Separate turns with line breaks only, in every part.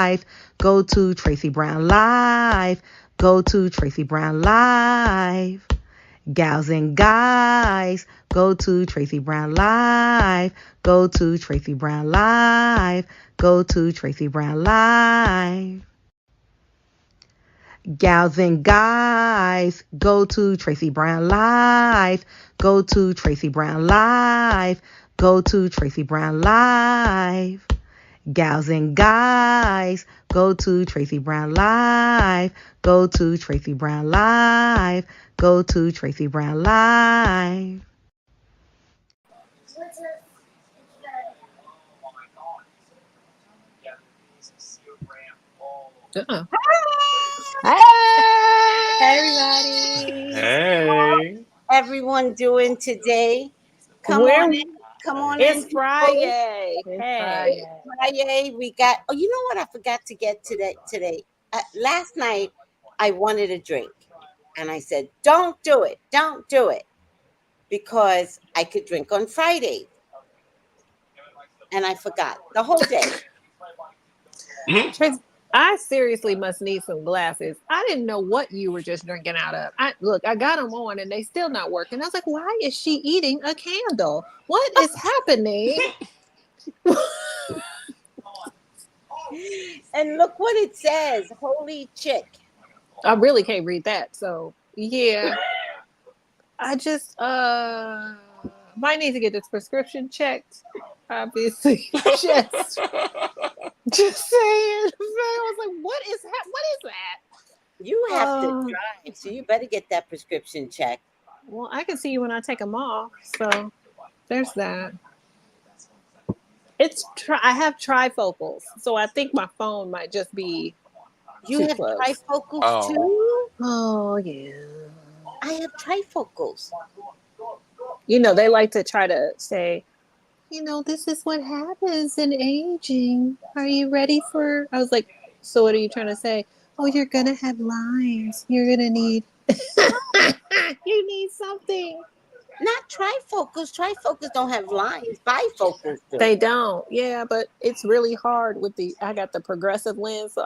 Live. Go to Tracy Brown Live. Go to Tracy Brown Live. Gals and guys, go to Tracy Brown Live. Go to Tracy Brown Live. Go to Tracy Brown Live. Gals and guys, go to Tracy Brown Live. Go to Tracy Brown Live. Go to Tracy Brown Live. Gals and guys, go to Tracy Brown Live. Go to Tracy Brown Live. Go to Tracy Brown Live.
Uh-uh.
Hey, everybody.
Hey.
Everyone doing today? Come
Where-
on in. Come on
It's
in.
FriYAY.
It's
Hey.
FriYAY. We got. Oh, you know what? I forgot to get today. Last night, I wanted a drink, and I said, "Don't do it. Don't do it," because I could drink on Friday, and I forgot the whole day.
Trace, I seriously must need some glasses. I didn't know what you were just drinking out of. I got them on and they still not working. I was like, why is she eating a candle? What is happening?
And look what it says. Holy chick.
I really can't read that. So yeah. I just might need to get this prescription checked. Obviously. Just saying. I was like, what is that?
You have to drive, so you better get that prescription checked.
Well, I can see you when I take them off. So there's that. I have trifocals, so I think my phone might just be
You
too
have
close.
trifocals too?
Oh yeah.
I have trifocals.
You know, they like to try to say, you know, this is what happens in aging. Are you ready for? I was like, so what are you trying to say? Oh, you're gonna have lines. You're gonna need. You need something.
Not trifocals. Trifocals don't have lines. Bifocals do.
They don't. Yeah, but it's really hard with I got the progressive lens, so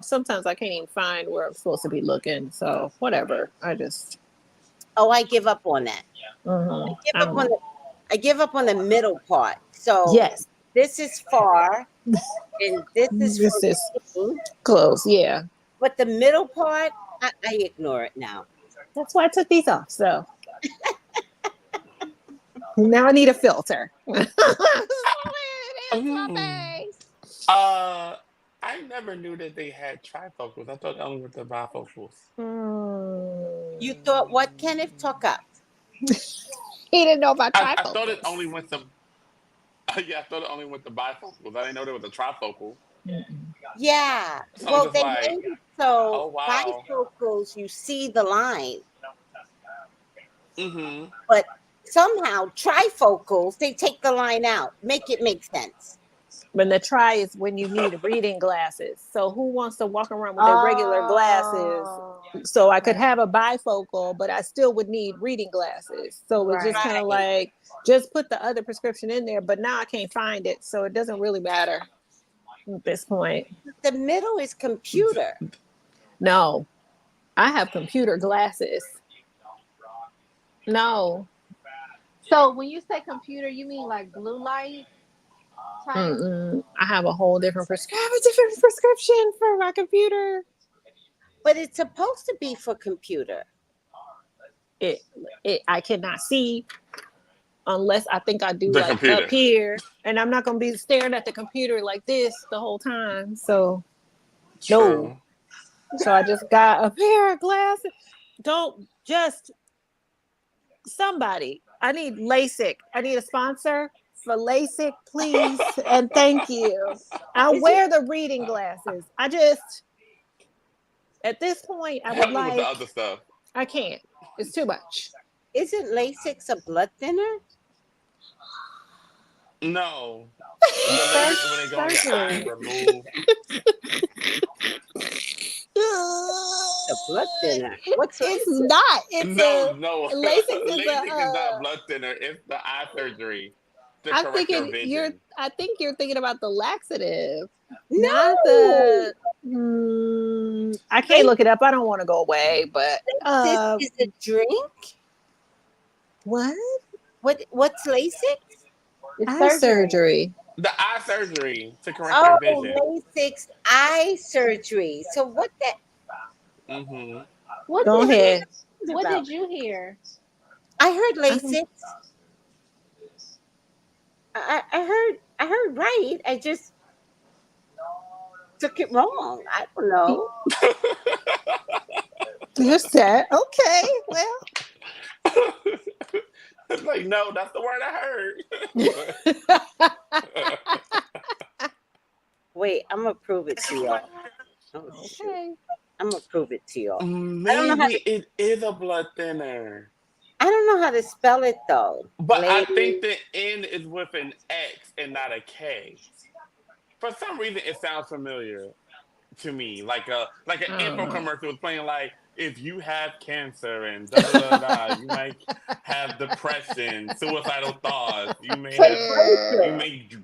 sometimes I can't even find where I'm supposed to be looking. So whatever. I
give up on that.
Mm-hmm.
I give up on the middle part. So
yes,
this is far and this is
close. Yeah.
But the middle part, I ignore it now.
That's why I took these off. So now I need a filter.
I never knew that they had trifocals. I thought only with the bifocals.
You thought what, Kenneth? Talk up.
He didn't know about trifocals.
I thought it only went to. Yeah, I thought it only went to bifocals. I didn't know there was a trifocal.
Yeah.
So
well, they made it so
oh, wow.
bifocals, you see the line.
Mm-hmm.
But somehow trifocals, they take the line out. Make it make sense.
When the tri is when you need reading glasses. So who wants to walk around with their regular glasses? So I could have a bifocal, but I still would need reading glasses. So it's just kind of like, just put the other prescription in there, but now I can't find it. So it doesn't really matter at this point.
The middle is computer.
No, I have computer glasses. No.
So when you say computer, you mean like blue light?
I have a whole different prescription. I have a different prescription for my computer.
But it's supposed to be for computer.
I cannot see unless I think I do
the
like
computer.
Up here, and I'm not gonna be staring at the computer like this the whole time. So
True.
no. So I just got a pair of glasses. Don't just somebody. I need LASIK. I need a sponsor for LASIK, please, and thank you. I'll wear the reading glasses. I just at this point I would like
with the other stuff.
I can't. It's too much.
Isn't LASIK a blood thinner?
No. When they go in your eye and remove.
A blood thinner. What's
It's not. It's
no.
LASIK is
LASIK is not blood thinner. It's the eye surgery. to
I'm
correct your
thinking
vision.
I think you're thinking about the laxative, not
No,
the. I can't look it up. I don't want to go away, but
Lasix is a drink.
what?
What's Lasix?
It's
Eye
surgery.
surgery.
The eye surgery to correct your
Oh,
vision.
Lasix eye surgery. So what that?
Mm-hmm.
What
Go
did you
ahead.
What
About?
did you hear?
I heard
I don't.
Lasix. I heard right. I just took it wrong. I don't know.
You're set. Okay. Well.
It's like, no, that's the word I heard.
Wait, I'm gonna prove it to y'all. Oh shoot.
Okay.
I'm gonna prove it to y'all. I don't know how
Maybe
to.
it is a blood thinner.
I don't know how to spell it though.
But I think
Lady.
the N is with an X and not a K. For some reason, it sounds familiar to me, like an info
Oh.
commercial was playing like if you have cancer and da da da da, you might have depression, suicidal thoughts, you may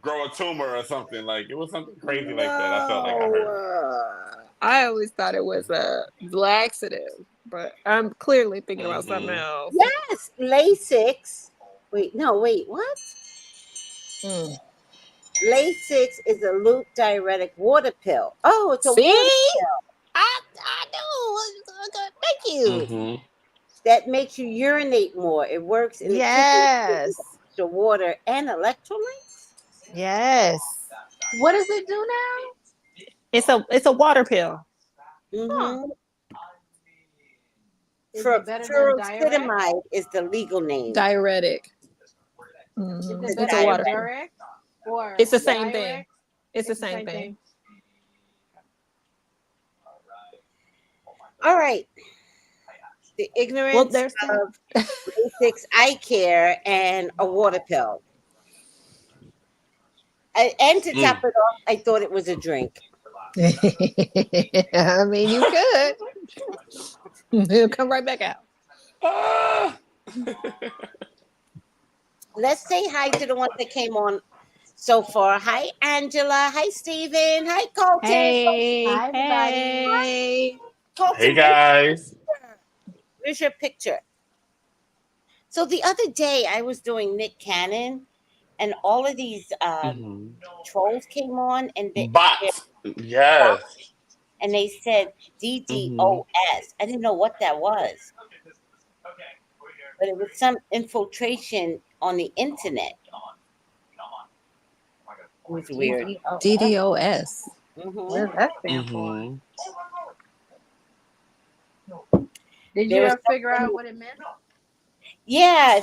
grow a tumor or something. Like it was something crazy like that. I felt like I heard.
No. I always thought it was a laxative, but I'm clearly thinking about something
Mm-hmm.
else.
Yes, Lasix. Wait, no, wait, what?
Mm.
Lasix is a loop diuretic water pill. Oh, it's a
See?
water pill
I know. Thank you.
Mm-hmm.
that makes you urinate more. It works in the kidneys with
Yes.
extra water and electrolytes.
Yes.
What does it do now?
It's a water pill.
Huh?
Mm-hmm.
Is it better than diuretic?
Furosemide is the legal name.
Diuretic.
Is it
It's
It's
better
a
than
water
diuretic.
pill.
diuretic or
It's the same
diuretic?
thing. It's the same thing.
All right. The
Well,
ignorance
there's that.
of Lasix eye care and a water pill. And to top it off, I thought it was a drink.
I mean, you could. It'll come right back out.
Ah!
Let's say hi to the ones that came on so far. Hi, Angela. Hi, Steven. Hi, Colton.
Hey,
Hi, everybody.
hey.
Hey
Colton,
guys.
where's your picture? So the other day I was doing Nick Cannon, and all of these
Mm-hmm.
trolls came on, and
Bots. Yes.
and they said
Mm-hmm.
DDoS. I didn't know what that was, but it was some infiltration on the internet. It was weird.
DDoS.
What
Hmm
does that stand for?
Mm-hmm.
Did
There
you
was
ever figure out
something,
what it meant?
yeah,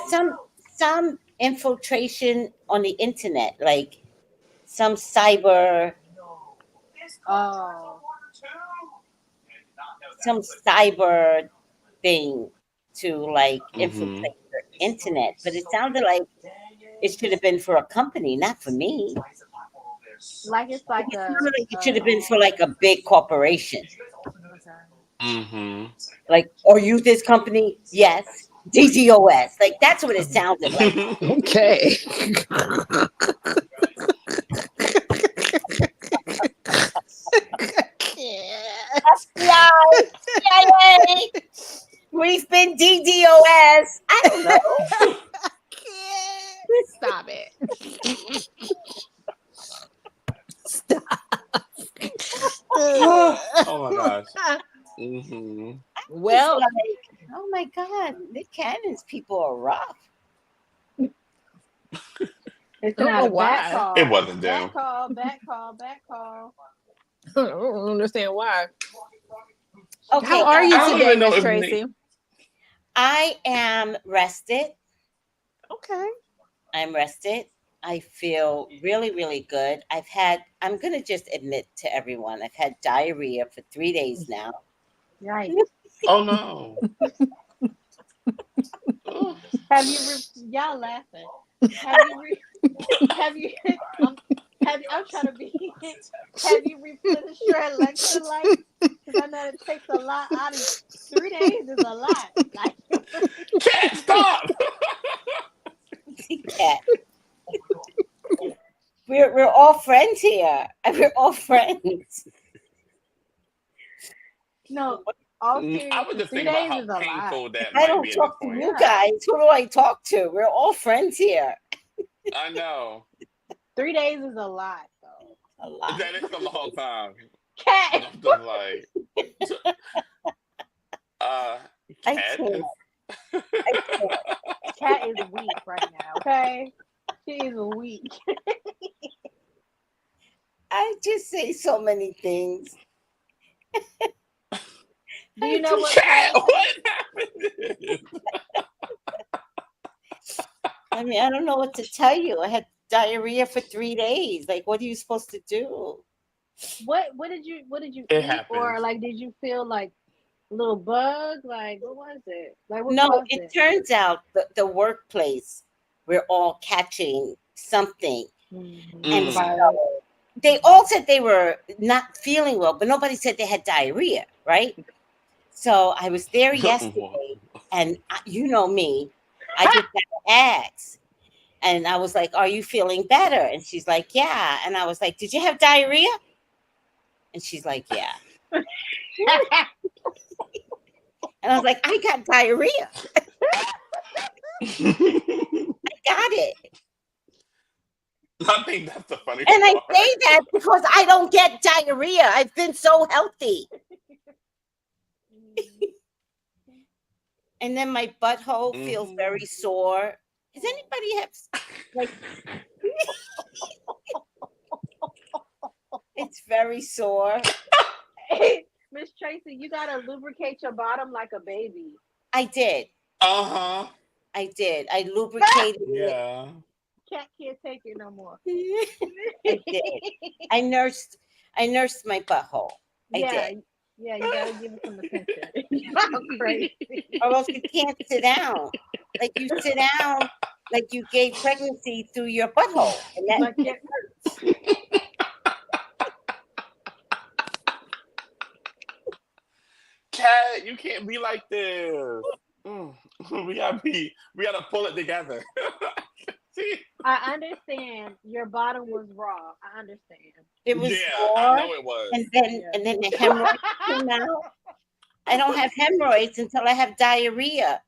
some infiltration on the internet, like some cyber,
Oh,
some cyber thing to like
Mm-hmm.
infiltrate the internet. But it sounded like it should have been for a company, not for me.
like it's like
It
a.
sounded like it should have been for like a big corporation.
Mm-hmm.
Like, are you this company? Yes. DDoS. Like that's what it sounded like.
Okay.
FBI, CIA, we've been DDoS. I don't know.
Stop it. Stop.
Oh my gosh. Mm-hmm.
Well,
Like, oh my God, Nick Cannon's people are rough.
It's
I don't
not
know
a back
why.
call.
It wasn't them.
Back call. Back call. Back call.
I don't understand why.
Okay,
How are you
I don't
today,
even know
Miss
if
Tracy?
I am rested.
Okay.
I'm rested. I feel really, really good. I'm going to just admit to everyone, I've had diarrhea for 3 days now.
Right.
Oh no. Oh.
Have you? Y'all laughing? Have you? Have you? I'm trying to be. Have you replenished your electrolytes? Because I know it takes a lot out of 3 days. Is a lot. Like
Cat, stop.
Cat. we're all friends here. We're all friends.
No, all
I
seriously,
was just
3
thinking about
days
how
is a lot.
painful that
I
might
don't
be at this
talk to
point.
you guys. Who do I talk to? We're all friends here.
I know.
3 days is a lot, though.
A lot.
That is a long time.
Cat,
I'm just like,
I
cat
can't.
is.
I can't.
Cat is weak right now. Okay, she is weak.
I just say so many things.
Do you know what
Cat,
caused
what
it?
happened?
I mean, I don't know what to tell you. I had diarrhea for 3 days. Like, what are you supposed to do?
What did you
It
eat, or
happens.
like did you feel like a little bug? Like what was it? Like what
No,
caused
it
it?
turns out the workplace, we're all catching something. And
The
so
Mm.
virus.
they all said they were not feeling well, but nobody said they had diarrhea, right? So I was there yesterday, and you know me, I just got to ask. And I was like, "Are you feeling better?" And she's like, "Yeah." And I was like, "Did you have diarrhea?" And she's like, "Yeah." And I was like, "I got diarrhea. I got it."
I think that's the funny
And I
part.
say that because I don't get diarrhea. I've been so healthy. And then my butthole feels very sore. Does anybody have like it's very sore?
Miss Tracy, you gotta lubricate your bottom like a baby.
I did.
Uh-huh.
I did. I lubricated it.
Yeah.
Cat can't take it no more.
I did. I nursed my butthole. I
Yeah,
did.
yeah, you gotta give it some attention. Y'all crazy.
Or else you can't sit down. Like you sit down like you gave pregnancy through your butthole. And that
Like yeah,
Cat, you can't be like this. Mm. We gotta pull it together. See?
I understand your bottom was raw. I understand.
it was
Yeah, I
sore,
know it was.
and then the hemorrhoids came out. I don't have hemorrhoids until I have diarrhea.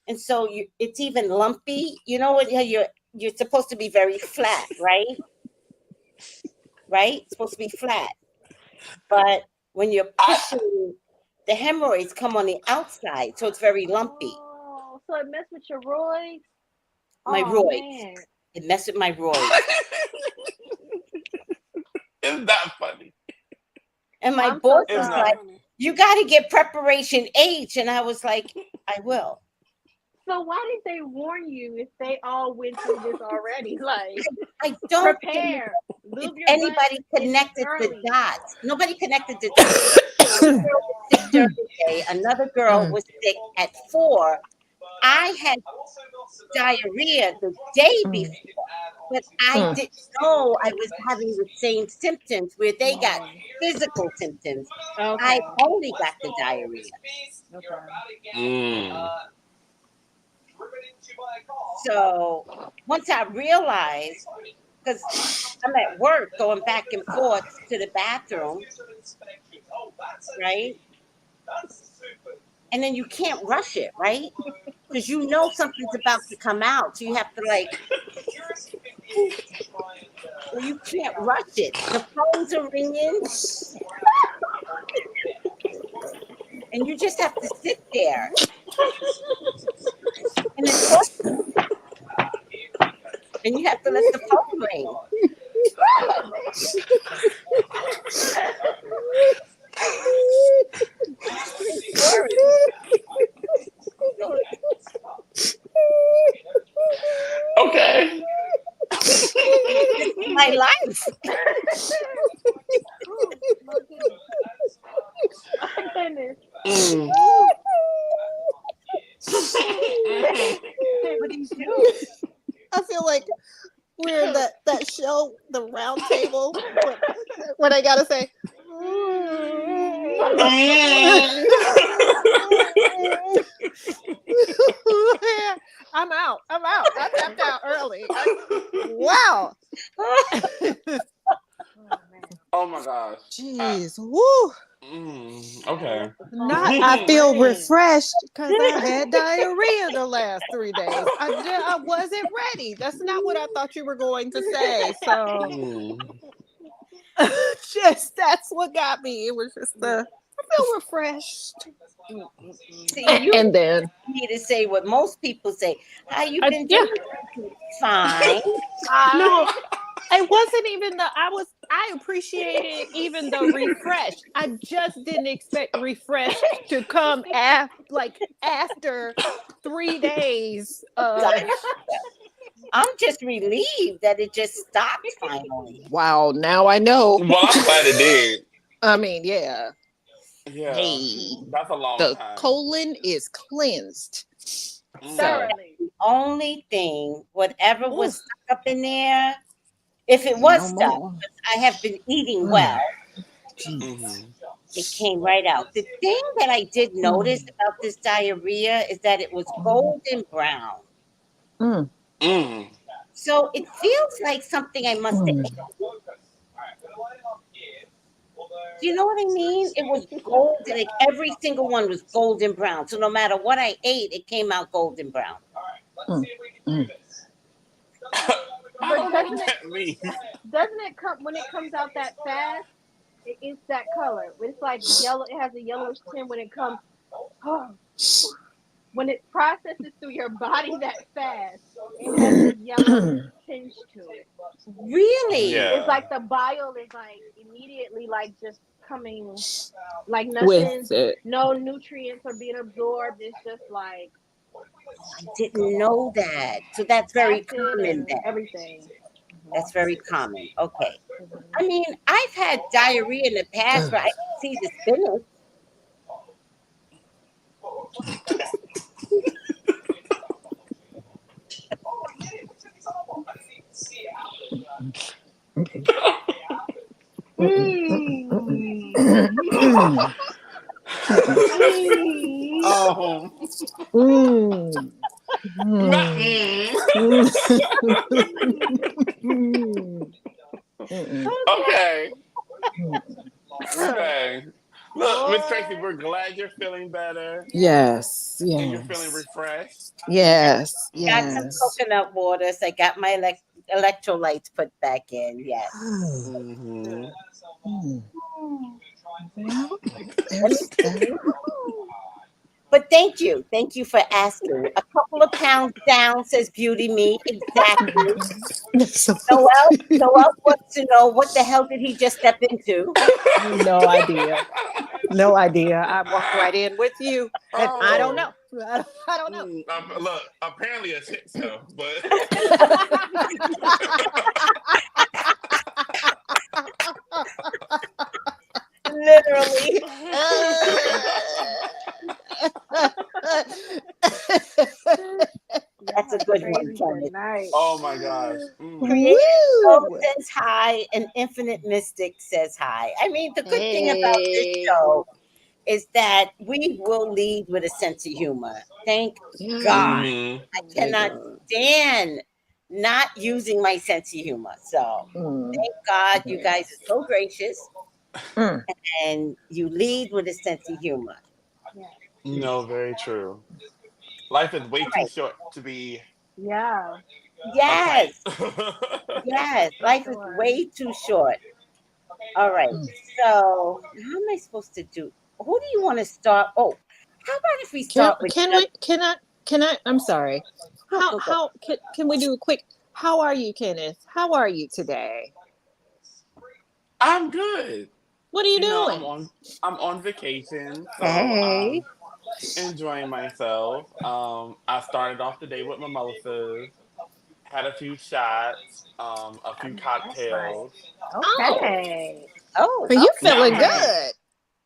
And so it's even lumpy. You know what? You're supposed to be very flat, right? Right? It's supposed to be flat. But when you're pushing, the hemorrhoids come on the outside, so it's very lumpy.
Oh, so it messed with your roids?
My
Oh
roids.
man.
It messed with my roids.
It's not funny.
And my
I'm so
boss
It's
was
sorry.
not
like,
funny.
"You got to get preparation H." And I was like, "I will."
So why did they warn you if they all went through this already? Like
I don't think
prepare. Lube your butt
anybody connected the
early.
dots. Nobody connected the dots. One girl was sick during the day. Another girl was sick at 4. I had diarrhea the day before, but I didn't know I was having the same symptoms where they got physical symptoms.
Okay.
I only got the diarrhea.
Okay.
So once I realized, because I'm at work going back and forth to the bathroom, right? And then you can't rush it, right? Because you know something's about to come out. So you have to like, well, you can't rush it. The phones are ringing. And you just have to sit there. And it's and you have to let the phone ring. It's scary.
Okay.
This is my life.
Oh, my goodness. My goodness.
What do you do?
I feel like we're in that show, The Round Table, where they gotta say, I'm out. I tapped out early. Wow.
Oh my gosh.
Jeez, woo.
Okay.
Not I feel refreshed because I had diarrhea the last 3 days. I wasn't ready. That's not what I thought you were going to say. So just that's what got me. It was just I feel refreshed.
See, you
And then
need to say what most people say. How you been
yeah.
doing? Fine.
No, it wasn't even I appreciated even the refresh. I just didn't expect refresh to come after 3 days of
I'm just relieved that it just stopped finally.
wow, now I know.
Well, I'm glad it did.
I mean, yeah.
Yeah.
Hey,
That's a long
the
time.
colon is cleansed.
Thoroughly.
The only thing, whatever was
Oof.
stuck up in there, if it was
No
stuck,
more.
because I have been eating well,
Mm-hmm.
it came right out. The thing that I did notice about this diarrhea is that it was golden brown.
Mm.
Mm.
So it feels like something I must have ate. Do you know what I mean? It was golden, like every single one was golden brown. So no matter what I ate, it came out golden brown.
I don't know what that means.
Doesn't it come when it comes out that fast? It's that color. It's like yellow. It has a yellowish tint when it comes. When it processes through your body that fast, it has a yellowish tinge to it.
Really?
Yeah.
It's like the bile is like immediately like just coming, like nothing,
With it.
no nutrients are being absorbed. It's just like
I didn't know that. So that's very
acid
common
and
then.
everything.
That's very common. Okay. I mean, I've had diarrhea in the past where I can see the spinach.
Oh. Not Okay. Okay. Look, Miss Tracy, we're glad you're feeling better
Yes,
and you're feeling
yes,
refreshed.
yes,
Got some
yes.
coconut water, so I got my electrolytes put back in. Yes.
Mm-hmm.
Well,
Let me
there's that.
But thank you. Thank you for asking. A couple of pounds down, says Beauty Me. Exactly. Noel wants to know what the hell did he just step into?
No idea. No idea. I walked right in with you, and I don't know. I don't know.
Look, apparently a shit show, but
Literally. That's a good one, Kenneth.
oh my gosh.
Creative Soul
Woo!
says hi, and Infinite Mystic says hi. I mean, the good thing about this
Hey.
show is that we will lead with a sense of humor. Thank God.
Mm-hmm.
I cannot stand not using my sense of humor. So thank God you guys are so gracious and you lead with a sense of humor.
No, very true. Life is way
All
too
right.
short to be
Yeah.
Yes.
uptight.
Yes.
For
Life is
sure.
way too short. All right. So how am I supposed to do? Who do you want to start? Oh, how about if we
Can
start with
can
just
I can I can I? I'm sorry.
go, go, go.
How can we do a quick? How are you, Kenneth? How are you today?
I'm good.
What are you
You know,
doing?
I'm on vacation, so
Hey.
enjoying myself. I started off the day with mimosas, had a few shots, a few
That's right.
cocktails.
Oh,
Okay.
Oh,
are you
Now I'm
feeling
okay.
drinking.
good?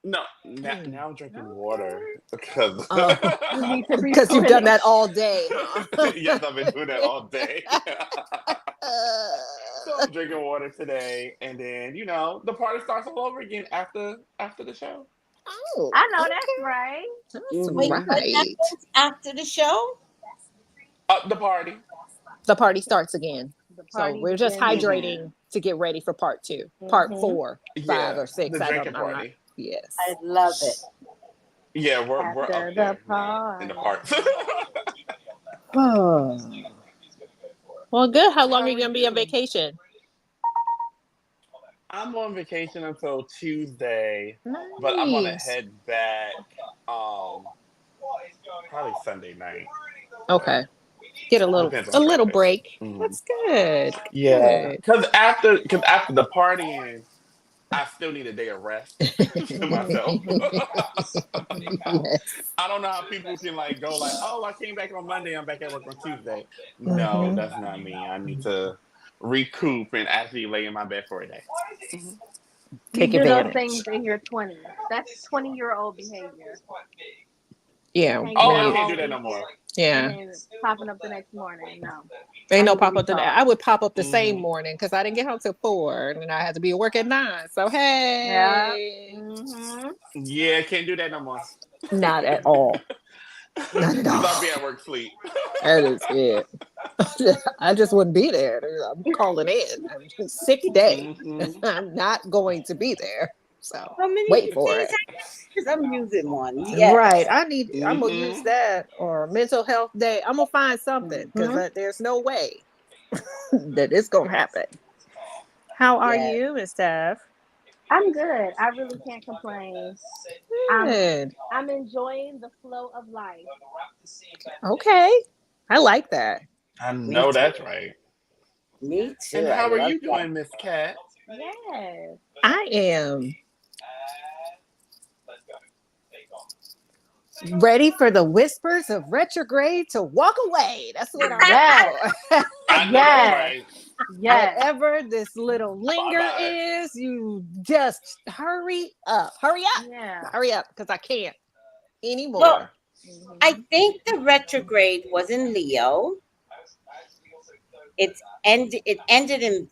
No, now I'm drinking water because
Oh,
You need to
because you've done that
replenish.
all day, huh?
yes, I've been doing that all day. So I'm drinking water today, and then the party starts all over again after the show.
Oh,
I know that's
okay.
right.
That's
Wait,
Mm-hmm.
what
right.
happens after the show?
The party.
The party starts again. So we're just hydrating to get ready for part 2, part 4, 5 or 6.
The drinking party.
Yes,
I love it.
Yeah, we're up there in the park.
Well, good. How long are you gonna be on vacation?
I'm on vacation until Tuesday,
Nice.
but I'm gonna head back probably Sunday night.
Okay. Get a little break.
Mm-hmm.
That's good.
Yeah, because after the partying, I still need a day of rest to myself. I don't know how people can like go like, oh, I came back on Monday, I'm back at work on Tuesday. No, that's not me. I need to recoup and actually lay in my bed for a day.
You do those things in your 20s. That's 20-year-old behavior.
Yeah.
Oh, I can't do that no more.
Yeah.
And then popping up the next morning. No.
Ain't no pop up today. I would pop up the same morning because I didn't get home till 4, and then I had to be at work at 9. So hey.
Yeah.
Yeah, can't do that no more.
Not at all. Not at all.
I'll be at work sleep.
That is it. I just wouldn't be there. I'm calling in. I'm just sick day. I'm not going to be there. So wait for it.
Because I'm using one. Yes.
Right. I'm gonna use that or mental health day. I'm gonna find something because there's no way that it's gonna happen. How are you, Miss Steph?
I'm good. I really can't complain.
Good.
I'm enjoying the flow of life.
Okay. I like that.
I know that's right.
Me too.
And how are you doing, Miss Cat?
Yes.
I am ready for the whispers of retrograde to walk away. That's what I'm
Yes.
I know right.
Yes.
Whatever this little linger is, you just hurry up. Hurry up.
Yeah.
Hurry up because I can't anymore.
Well, I think the retrograde was in Leo. It ended in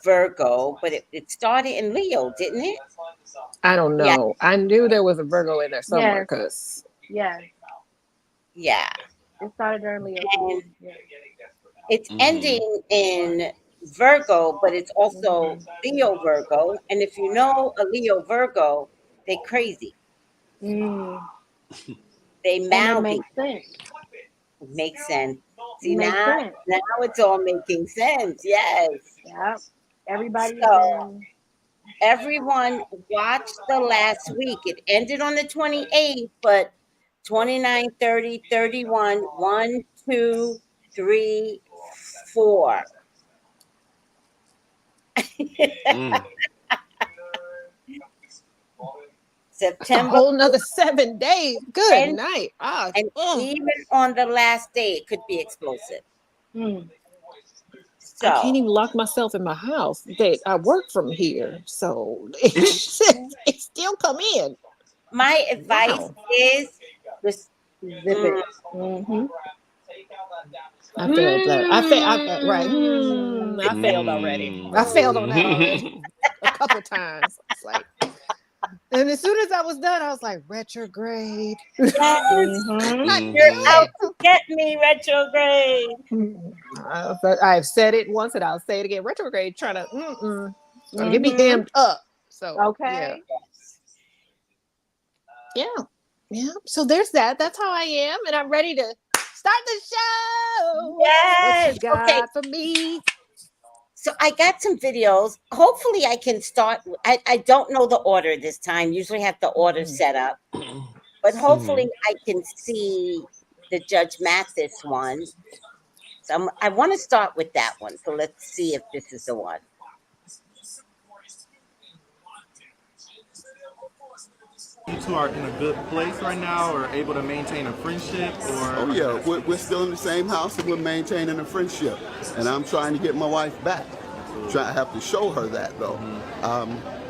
Virgo, but it started in Leo, didn't it?
I don't know.
Yeah.
I knew there was a Virgo in there somewhere because
yeah, it started earlier.
It's ending in Virgo, but it's also Leo Virgo, and if you know a Leo Virgo, they're crazy. They mouthy. Makes sense. See, now it's all making sense. Yes.
Yep. Everybody.
So, everyone watched the last week. It ended on the 28th, but 29, 30, 31, 1, 2, 3, 4. September.
A whole nother 7 days. Good night.
And even on the last day, it could be explosive. So,
I can't even lock myself in my house. I work from here, so it still come in.
My advice is just zip it.
I failed that. Right. I failed already. I failed on that already a couple times. It's like, and as soon as I was done, I was like, retrograde.
You're out to get me, retrograde.
I've said it once and I'll say it again. Retrograde trying to get me hammed up. So yeah. So there's that. That's how I am, and I'm ready to start the show.
Yes.
What you got for me?
So I got some videos. Hopefully I can start. I don't know the order this time. Usually have the order set up. But hopefully I can see the Judge Mathis one. So I want to start with that one. So let's see if this is the one.
You two are in a good place right now, or able to maintain a friendship, or?
Oh yeah, we're still in the same house and we're maintaining a friendship. And I'm trying to get my wife back. I have to show her that though.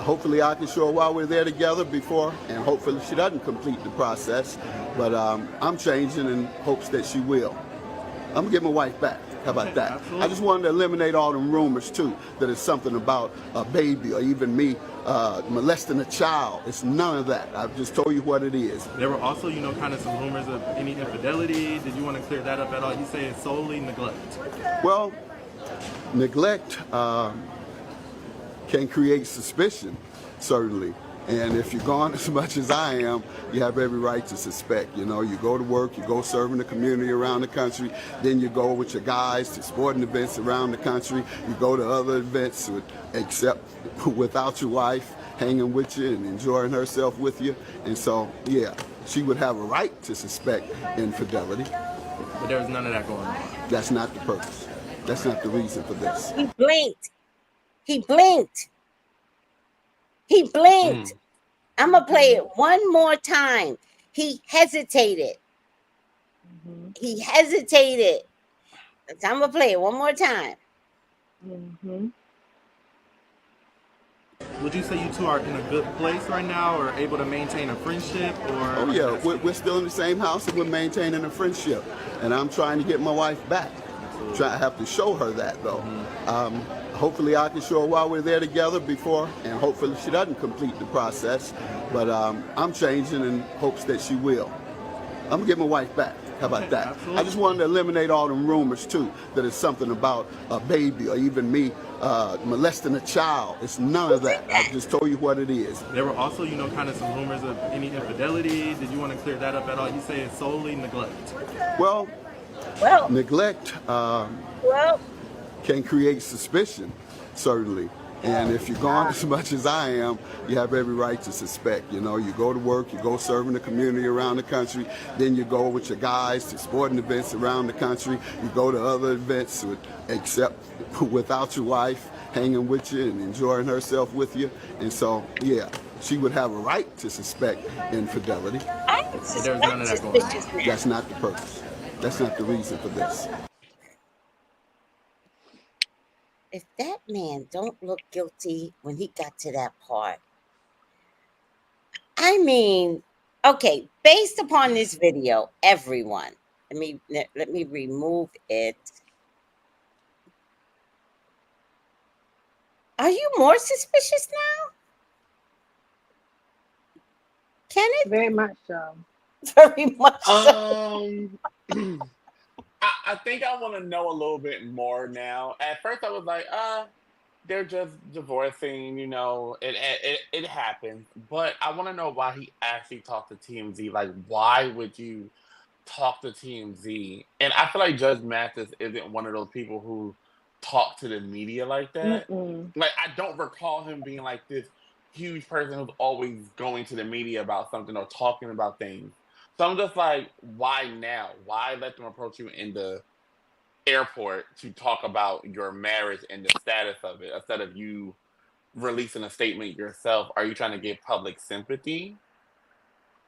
Hopefully I can show her while we're there together before, and hopefully she doesn't complete the process. But I'm changing in hopes that she will. I'm gonna get my wife back. How about that?
Absolutely.
I just wanted to eliminate all them rumors too, that it's something about a baby or even me molesting a child. It's none of that. I've just told you what it is.
There were also, kind of some rumors of any infidelity. Did you want to clear that up at all? You say it's solely neglect.
Well, Neglect can create suspicion, certainly. And if you're gone as much as I am, you have every right to suspect. You know, you go to work, you go serving the community around the country, then you go with your guys to sporting events around the country, you go to other events except without your wife hanging with you and enjoying herself with you. And so, yeah, she would have a right to suspect infidelity.
But there was none of that going on.
That's not the purpose. That's not the reason for this.
He blinked. He blinked. He blinked. I'm going to play it one more time. He hesitated. He hesitated. I'm going to play it one more time.
Would you say you two are in a good place right now, or able to maintain a friendship? Or
Oh yeah, we're still in the same house and we're maintaining a friendship. And I'm trying to get my wife back. I have to show her that though. Hopefully I can show her while we're there together before, and hopefully she doesn't complete the process. But I'm changing in hopes that she will. I'm gonna get my wife back. How about that?
Absolutely.
I just wanted to eliminate all them rumors too, that it's something about a baby or even me molesting a child. It's none of that. I just told you what it is.
There were also, kind of some rumors of any infidelity. Did you want to clear that up at all? You say it's solely neglect.
Well, neglect can create suspicion, certainly. And if you're gone as much as I am, you have every right to suspect. You know, you go to work, you go serving the community around the country, then you go with your guys to sporting events around the country, you go to other events except without your wife hanging with you and enjoying herself with you. And so, yeah, she would have a right to suspect infidelity.
But there was none of that going on.
That's not the purpose. That's not the reason for this.
If that man don't look guilty when he got to that part, I mean, okay, based upon this video, everyone, let me remove it. Are you more suspicious now? Kenneth?
Very much so.
Very much so.
I think I want to know a little bit more now. At first, I was like, they're just divorcing, it happens. But I want to know why he actually talked to TMZ. Like, why would you talk to TMZ? And I feel like Judge Mathis isn't one of those people who talk to the media like that. Like, I don't recall him being like this huge person who's always going to the media about something or talking about things. So I'm just like, why now? Why let them approach you in the airport to talk about your marriage and the status of it instead of you releasing a statement yourself? Are you trying to get public sympathy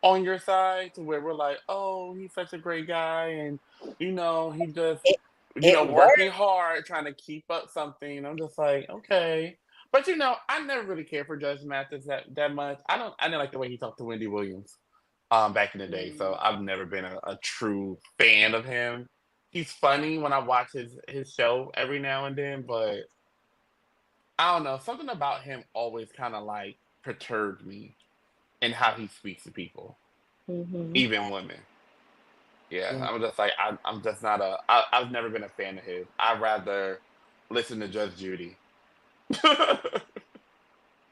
on your side to where we're like, oh, he's such a great guy and, he just, working hard, trying to keep up something. I'm just like, okay. But, I never really cared for Judge Mathis that much. I didn't like the way he talked to Wendy Williams. Back in the day, so I've never been a true fan of him. He's funny when I watch his show every now and then, but I don't know, something about him always kind of like perturbed me in how he speaks to people, even women. Yeah, I'm just like I'm just not I've never been a fan of his. I'd rather listen to Judge Judy.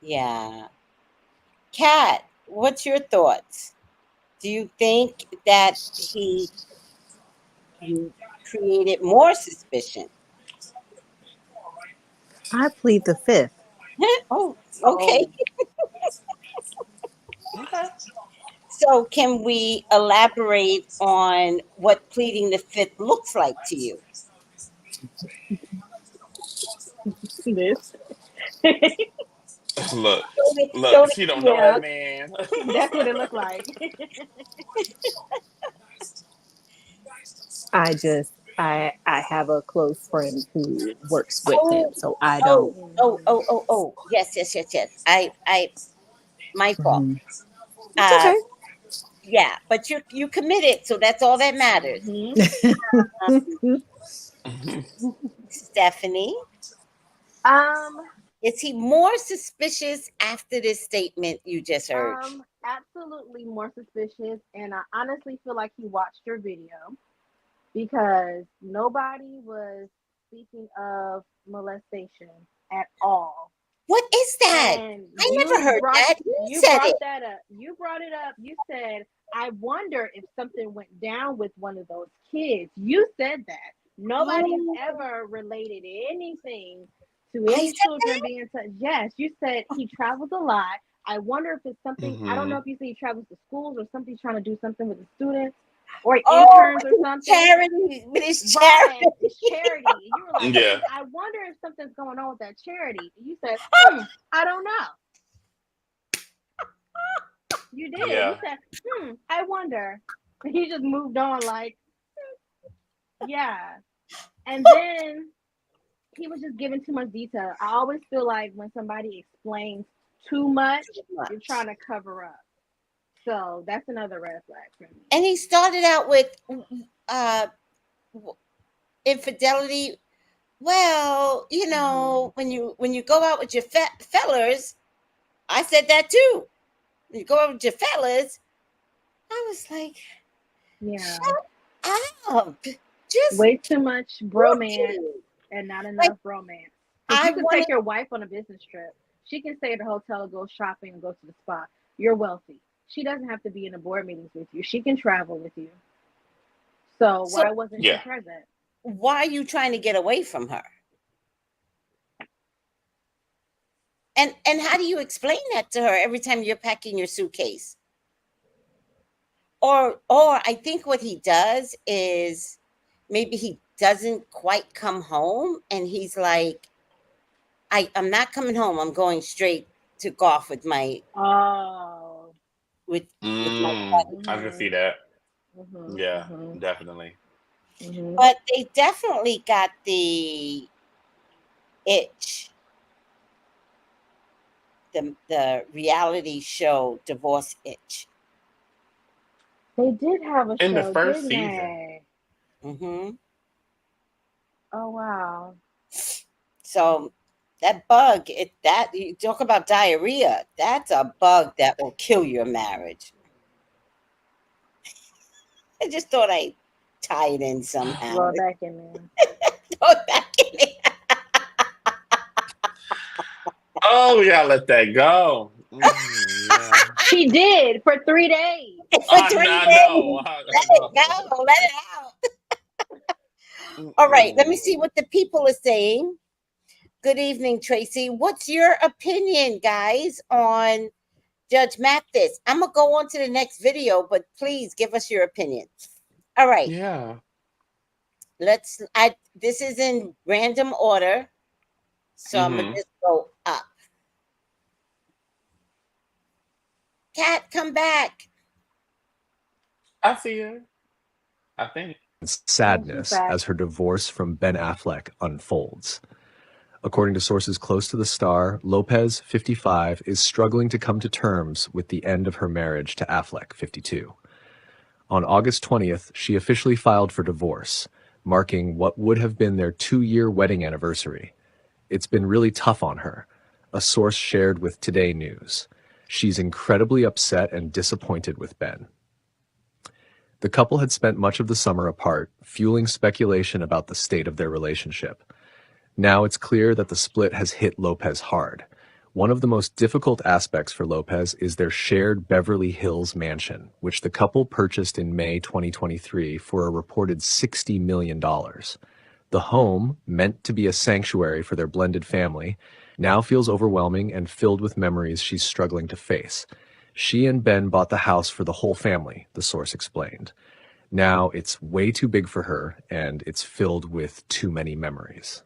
Yeah. Kat, what's your thoughts? Do you think that he created more suspicion?
I plead the fifth.
Oh, okay.
Okay.
So can we elaborate on what pleading the fifth looks like to you?
This.
Look, she don't know
Yeah.
that man.
That's what it looked like.
I have a close friend who works with him, so I don't.
Yes. My fault.
It's okay.
Yeah, but you committed, so that's all that matters. Stephanie, is he more suspicious after this statement you just heard?
Absolutely more suspicious, and I honestly feel like he watched your video because nobody was speaking of molestation at all.
What is that?
And
I never heard that. You said
brought
it.
that up. You brought it up. You said, I wonder if something went down with one of those kids. You said that. Nobody's
Oh,
ever related anything to
I
any
said
children being such. Yes, you said he travels a lot. I wonder if it's something. I don't know if you say he travels to schools or something, trying to do something with the students or
oh,
interns or
with his
something.
charity, with his
Right,
charity.
it's charity. And you were like,
Yeah.
I wonder if something's going on with that charity. And you said, I don't know. You did.
Yeah.
You said, I wonder. And he just moved on like, yeah. And then he was just giving too much detail. I always feel like when somebody explains too much, you're trying to cover up. So that's another red flag for me.
And he started out with infidelity. Well, you know, when you go out with your fellas, I said that too. When you go out with your fellas, I was like,
yeah,
shut up. Just
way too much bromance and not enough romance. If you could take your wife on a business trip, she can stay at the hotel, go shopping, and go to the spa. You're wealthy. She doesn't have to be in the board meetings with you. She can travel with you. So why wasn't she present?
Why are you trying to get away from her? And how do you explain that to her every time you're packing your suitcase? Or I think what he does is maybe he doesn't quite come home and he's like, I'm not coming home. I'm going straight to golf with my with my buddy.
I can see that. Yeah, definitely.
But they definitely got the itch. The reality show Divorce Itch.
They did have a show
in the first season.
They?
Mm-hmm.
Oh wow!
So that bug, that you talk about diarrhea, that's a bug that will kill your marriage. I just thought I'd tie it in somehow.
Throw it back in there.
Throw it back in there.
Oh, yeah, let that go. Yeah.
She did for 3 days.
For 3 days. Let it go. Let it out. All right. Let me see what the people are saying. Good evening, Tracy. What's your opinion, guys, on Judge Mathis? I'm going to go on to the next video, but please give us your opinion. All right.
Yeah.
This is in random order. So I'm going to just go up. Kat, come back.
I see her. I think.
Sadness as her divorce from Ben Affleck unfolds. According to sources close to the star, Lopez, 55, is struggling to come to terms with the end of her marriage to Affleck, 52. On August 20th, she officially filed for divorce, marking what would have been their 2-year wedding anniversary. It's been really tough on her, a source shared with Today News. She's incredibly upset and disappointed with Ben. The couple had spent much of the summer apart, fueling speculation about the state of their relationship. Now it's clear that the split has hit Lopez hard. One of the most difficult aspects for Lopez is their shared Beverly Hills mansion, which the couple purchased in May 2023 for a reported $60 million. The home, meant to be a sanctuary for their blended family, now feels overwhelming and filled with memories she's struggling to face. She and Ben bought the house for the whole family, the source explained. Now it's way too big for her, and it's filled with too many memories.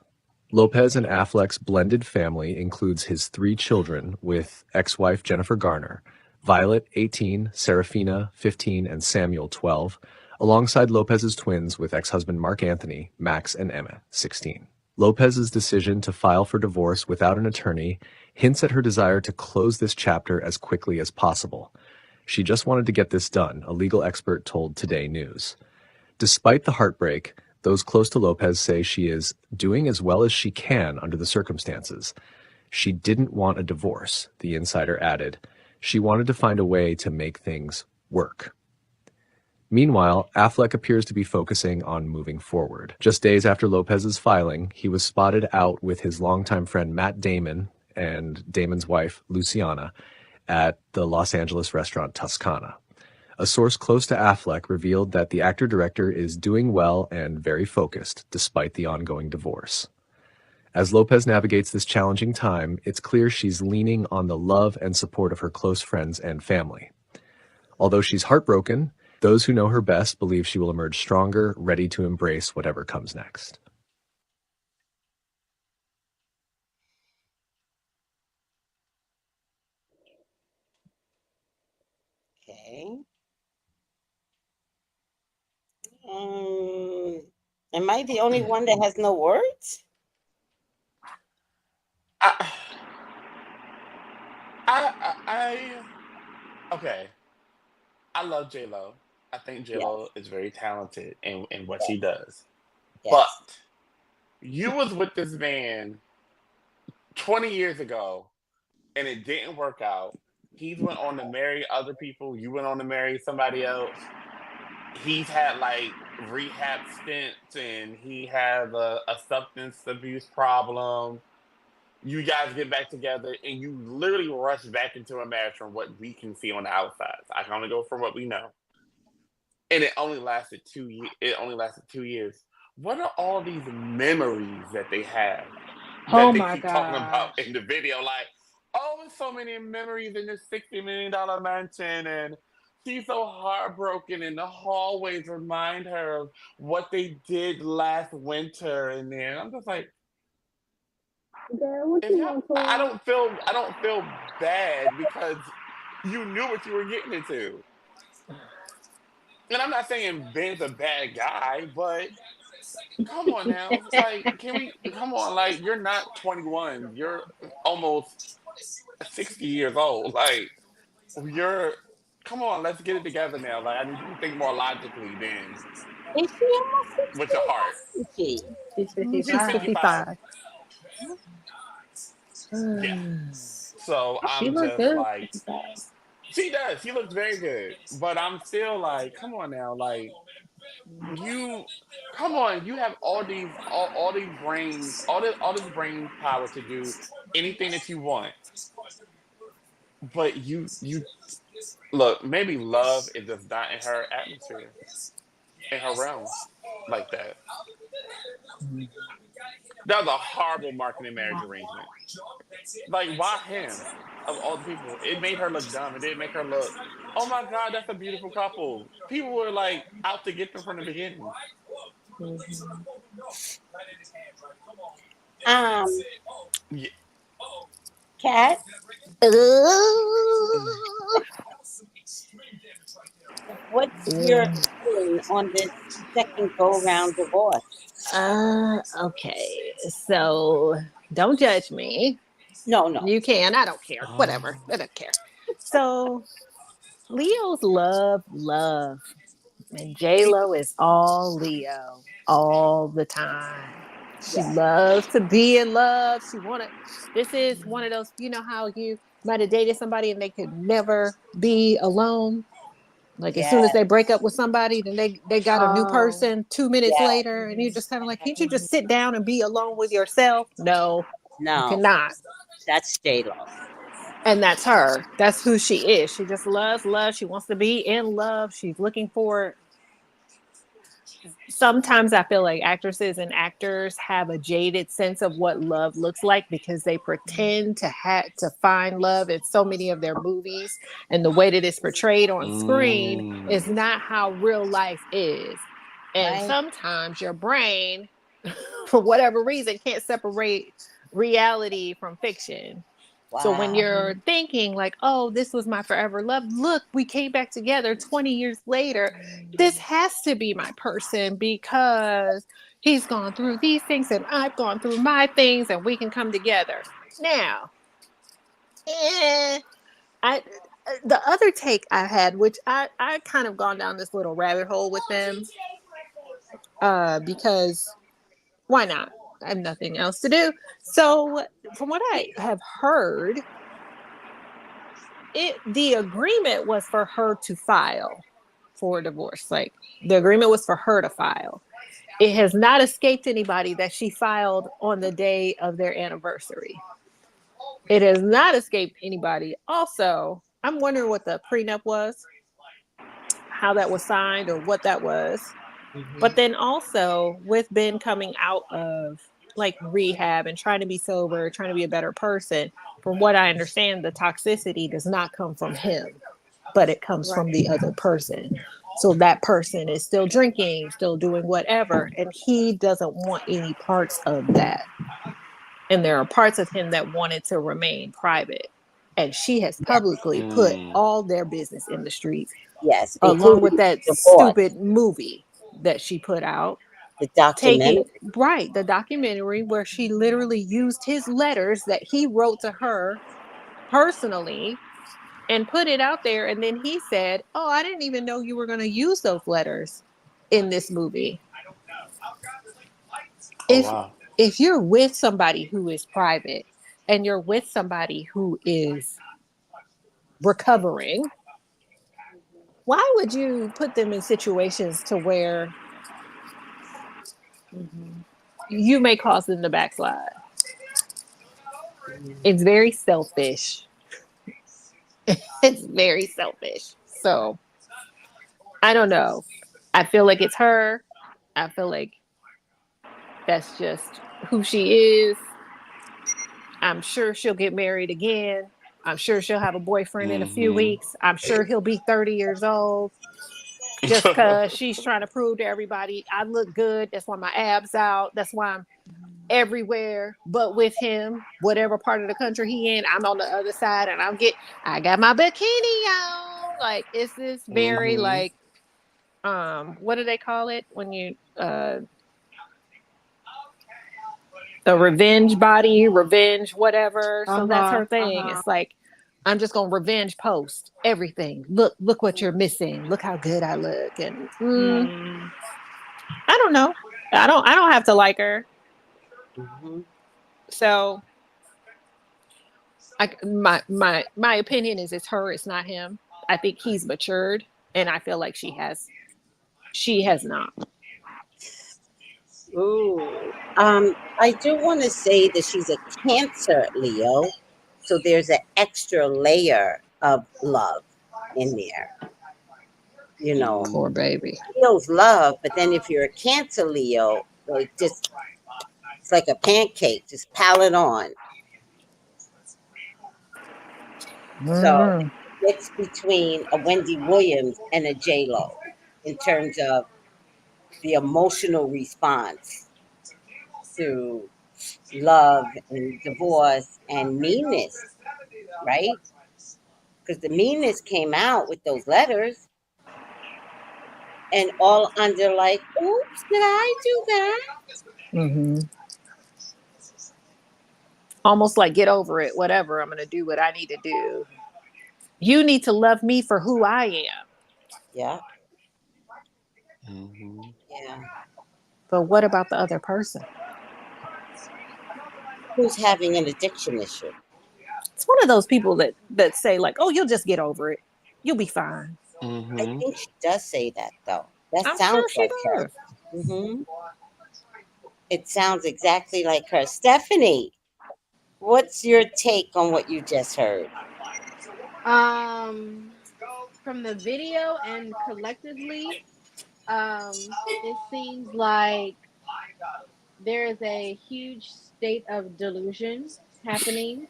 Lopez and Affleck's blended family includes his 3 children with ex-wife Jennifer Garner, Violet, 18, Serafina, 15, and Samuel, 12, alongside Lopez's twins with ex-husband Mark Anthony, Max and Emma, 16. Lopez's decision to file for divorce without an attorney hints at her desire to close this chapter as quickly as possible. She just wanted to get this done, a legal expert told Today News. Despite the heartbreak, those close to Lopez say she is doing as well as she can under the circumstances. She didn't want a divorce, the insider added. She wanted to find a way to make things work. Meanwhile, Affleck appears to be focusing on moving forward. Just days after Lopez's filing, he was spotted out with his longtime friend Matt Damon and Damon's wife, Luciana, at the Los Angeles restaurant Toscana. A source close to Affleck revealed that the actor-director is doing well and very focused, despite the ongoing divorce. As Lopez navigates this challenging time, it's clear she's leaning on the love and support of her close friends and family. Although she's heartbroken, those who know her best believe she will emerge stronger, ready to embrace whatever comes next.
Okay. Am I the only one that has no words?
Okay. I love jLO. I think jLO is very talented in what she does.
Yes.
But you was with this man 20 years ago and it didn't work out. He went on to marry other people. You went on to marry somebody else. He's had like rehab stints and he has a substance abuse problem. You guys get back together and you literally rush back into a marriage from what we can see on the outside. I can only go from what we know. And it only lasted 2 years. It only lasted 2 years. What are all these memories that they have that they keep talking about in the video? Like, oh, there's so many memories in this $60 million mansion, and she's so heartbroken, and the hallways remind her of what they did last winter. And then I'm just like,
Girl,
I don't feel bad because you knew what you were getting into. And I'm not saying Ben's a bad guy, but come on now. Like, come on, like, you're not 21. You're almost 60 years old. Like, come on, let's get it together now. Like, I need you to think more logically than
Is she almost 60?
with your heart.
Is she?
She's
She's
55.
55.
Yeah. So
She
I'm
look
just
good.
like, she does. She looks very good. But I'm still like, come on now. Like, come on, you have all these brains, all this brain power to do anything that you want. But you look, maybe love is just not in her atmosphere, in her realm like that. That was a horrible marketing marriage arrangement. Like, why him? Of all the people, it made her look dumb. It didn't make her look, oh my God, that's a beautiful couple. People were like out to get them from the beginning. Yeah.
Cat, what's your feeling on this second go round divorce?
Okay. So don't judge me.
No.
You can. I don't care. Whatever. I don't care. So Leo's love. And jLO is all Leo all the time. She loves to be in love. This is one of those, you know how you might have dated somebody and they could never be alone. Like as soon as they break up with somebody, then they got a new person 2 minutes later, and you're just kind of like, can't you just sit down and be alone with yourself? No, you cannot.
That's jLO.
And that's her. That's who she is. She just loves love. She wants to be in love. She's looking for it. Sometimes I feel like actresses and actors have a jaded sense of what love looks like because they pretend to find love in so many of their movies, and the way that it's portrayed on screen is not how real life is. And sometimes your brain, for whatever reason, can't separate reality from fiction. Wow. So when you're thinking like, oh, this was my forever love, look, we came back together 20 years later. This has to be my person because he's gone through these things and I've gone through my things and we can come together. Now, the other take I had, which I kind of gone down this little rabbit hole with them because why not? I have nothing else to do. So from what I have heard, the agreement was for her to file. for a divorce. Like the agreement was for her to file. It has not escaped anybody that she filed on the day of their anniversary. It has not escaped anybody. Also, I'm wondering what the prenup was, how that was signed, or what that was. But then also with Ben coming out of like rehab and trying to be sober, trying to be a better person, from what I understand, the toxicity does not come from him, but it comes from the other person. So that person is still drinking, still doing whatever, and he doesn't want any parts of that. And there are parts of him that wanted to remain private. And she has publicly put all their business in the streets,
Yes,
along with
including
that
divorce,
stupid movie that she put out.
the documentary.
Taking right the documentary where she literally used his letters that he wrote to her personally and put it out there, and then he said, oh, I didn't even know you were going to use those letters in this movie.
Oh
if
wow.
if you're with somebody who is private and you're with somebody who is recovering, why would you put them in situations to where you may cause them to backslide? It's very selfish. It's very selfish. So I don't know. I feel like it's her. I feel like that's just who she is. I'm sure she'll get married again. I'm sure she'll have a boyfriend in a few weeks. I'm sure he'll be 30 years old just because she's trying to prove to everybody I look good. That's why my abs out. That's why I'm everywhere but with him. Whatever part of the country he in, I'm on the other side and I got my bikini on. Like, it's this very like what do they call it when you the revenge body, revenge whatever. So that's her thing. It's like, I'm just gonna revenge post everything. Look what you're missing. Look how good I look. And I don't know. I don't have to like her. So my opinion is it's her, it's not him. I think he's matured, and I feel like she has not.
Ooh. I do want to say that she's a Cancer Leo, so there's an extra layer of love in there. You know,
Poor baby.
Leo's love, but then if you're a Cancer Leo, like just it's like a pancake, just pile it on. So it's between a Wendy Williams and a jLO in terms of the emotional response to love and divorce and meanness, right? Because the meanness came out with those letters and all under like, oops, did I do that?
Mm-hmm. Almost like, get over it. Whatever. I'm gonna do what I need to do. You need to love me for who I am.
Yeah. Yeah.
But what about the other person?
Who's having an addiction issue?
It's one of those people that say like, "Oh, you'll just get over it. You'll be fine."
I think she does say that though. That
I'm
sounds
sure she
like her.
does.
It sounds exactly like her. Stephanie, what's your take on what you just heard?
From the video and collectively, it seems like there is a huge state of delusion happening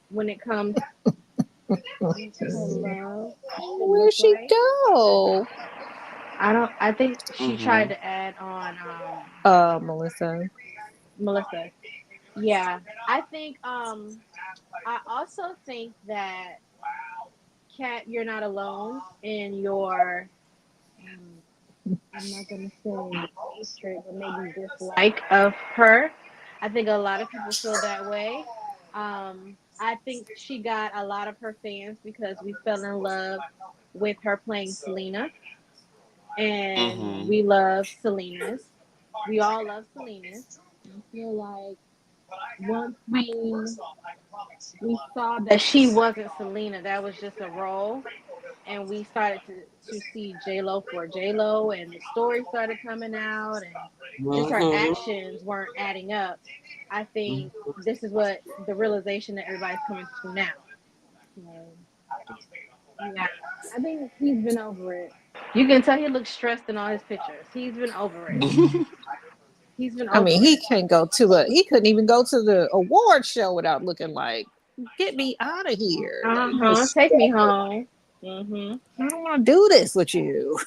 when it comes to love.
Where'd she go?
I think she tried to add on
Melissa.
Melissa. Yeah. I think I also think that Kat, you're not alone in your I'm not gonna say hatred, but maybe dislike of her. I think a lot of people feel that way. I think she got a lot of her fans because we fell in love with her playing Selena, and we love Selena's. We all love Selena's. I feel like once we saw that she wasn't Selena, that was just a role. and we started to see jLO for jLO, and the story started coming out, and just her
Mm-hmm.
actions weren't adding up. I think this is what the realization that everybody's coming to now. So, yeah, I think he's been over it. You can tell he looks stressed in all his pictures. He's been over it. He's been
I
over
mean,
it.
he couldn't even go to the award show without looking like, get me out of here.
Take me home. Mhm.
I don't want to do this with you.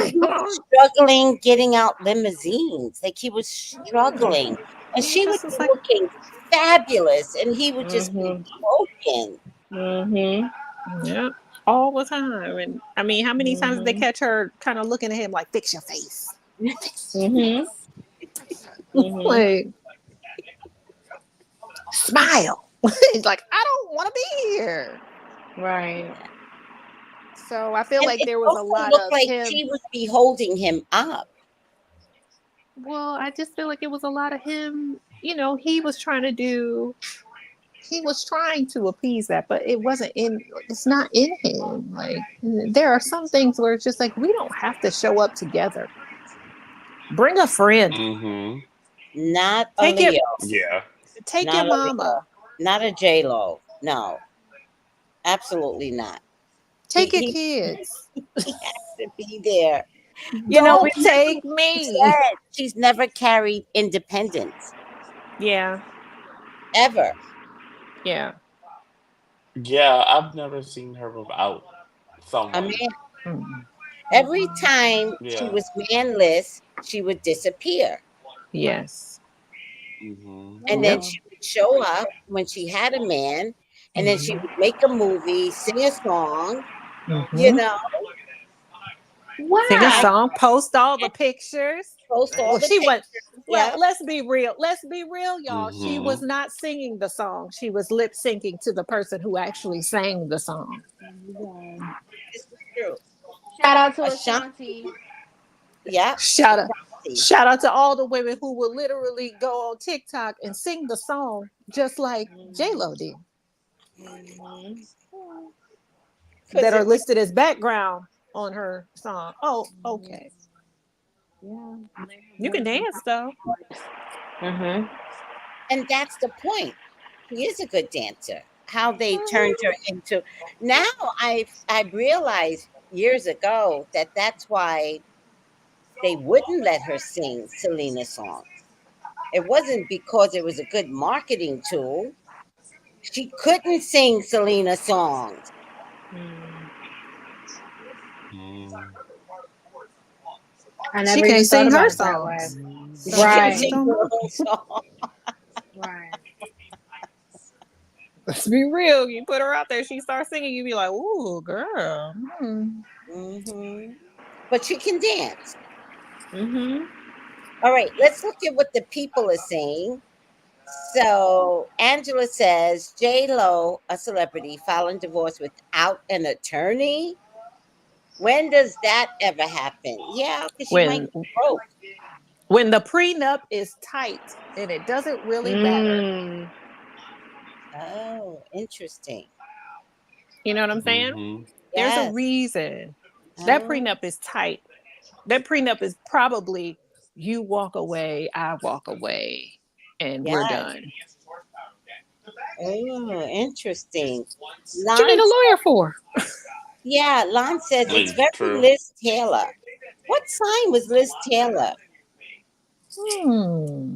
He was struggling getting out limousines. Like he was struggling. And
It
she would
just
be
was like,
looking fabulous and he would just be
Mhm.
broken.
Mhm.
yeah, all the time. And I mean, how many times did they
Mhm.
catch her kind of looking at him like, fix your face?
Mhm. Mhm.
Like, smile. He's like, I don't want to be here.
Right.
So I feel
And
like
it
there was a
also
lot
looked
of
like
him.
she would be holding him up.
Well, I just feel like it was a lot of him. He was trying to do. He was trying to appease that, but it wasn't in. It's not in him. Like there are some things where it's just like we don't have to show up together. Bring a friend.
Mm-hmm.
Not a
Take your
Leo.
Yeah.
take your
Not a Leo.
mama.
Not a J-Lo. No. Absolutely not. He
Take your
he,
kids.
he has to be there. We
Don't
never
take me.
said she's never carried independence.
Yeah,
Ever.
yeah.
Yeah, I've never seen her without
I
someone.
mean,
Mm.
every time she
Yeah.
was manless, she would disappear.
Yes.
Mm-hmm.
And then
Yep.
Oh.
she would show up when she had a man, and then she
Mm-hmm.
would make a movie, sing a song, you
Mm-hmm.
know,
Sing a
act,
Wow.
song. Post all the pictures.
post all
Well,
the
she was.
pictures.
Well,
Yep.
let's be real. Let's be real, y'all. She
Mm-hmm.
was not singing the song. She was lip syncing to the person who actually sang the song.
This is true.
Shout out to
Ashanti,
Ashanti.
yep.
Shout out,
Ashanti.
shout out to all the women who will literally go on TikTok and sing the song just like
Mhm.
jLO did,
Mhm.
Because
that are
it was,
listed as background on her song. Oh, okay.
Yeah.
You can dance though.
Mhm.
and that's the point. She is a good dancer. How they turned her into. Now I've realized years ago that that's why they wouldn't let her sing Selena songs. It wasn't because it was a good marketing tool. She couldn't sing Selena songs.
Mm.
Mm.
I
She
never
can't
even thought
sing her
about it that way.
songs,
She
so
couldn't
I
Right.
sing
don't
her
know.
own song.
Right.
Let's be real. You put her out there, she starts singing. You be like, "Ooh, girl."
Hmm. But she can dance.
Mhm.
All right, let's look at what the people are saying. So Angela says J Lo, a celebrity, filing divorce without an attorney. When does that ever happen? Yeah, because she might
When
get broke.
when the prenup is tight and it doesn't really matter.
Mm.
Oh, interesting.
You know what I'm saying?
Mm-hmm.
There's a
Yes.
reason that
Oh,
prenup is tight. That prenup is probably you walk away, I walk away, and we're
yes.
done.
Oh, interesting.
What you need
Lon,
a lawyer for?
yeah, Lon says it's
Like,
very
true.
Liz Taylor. What sign was Liz Taylor?
Hmm.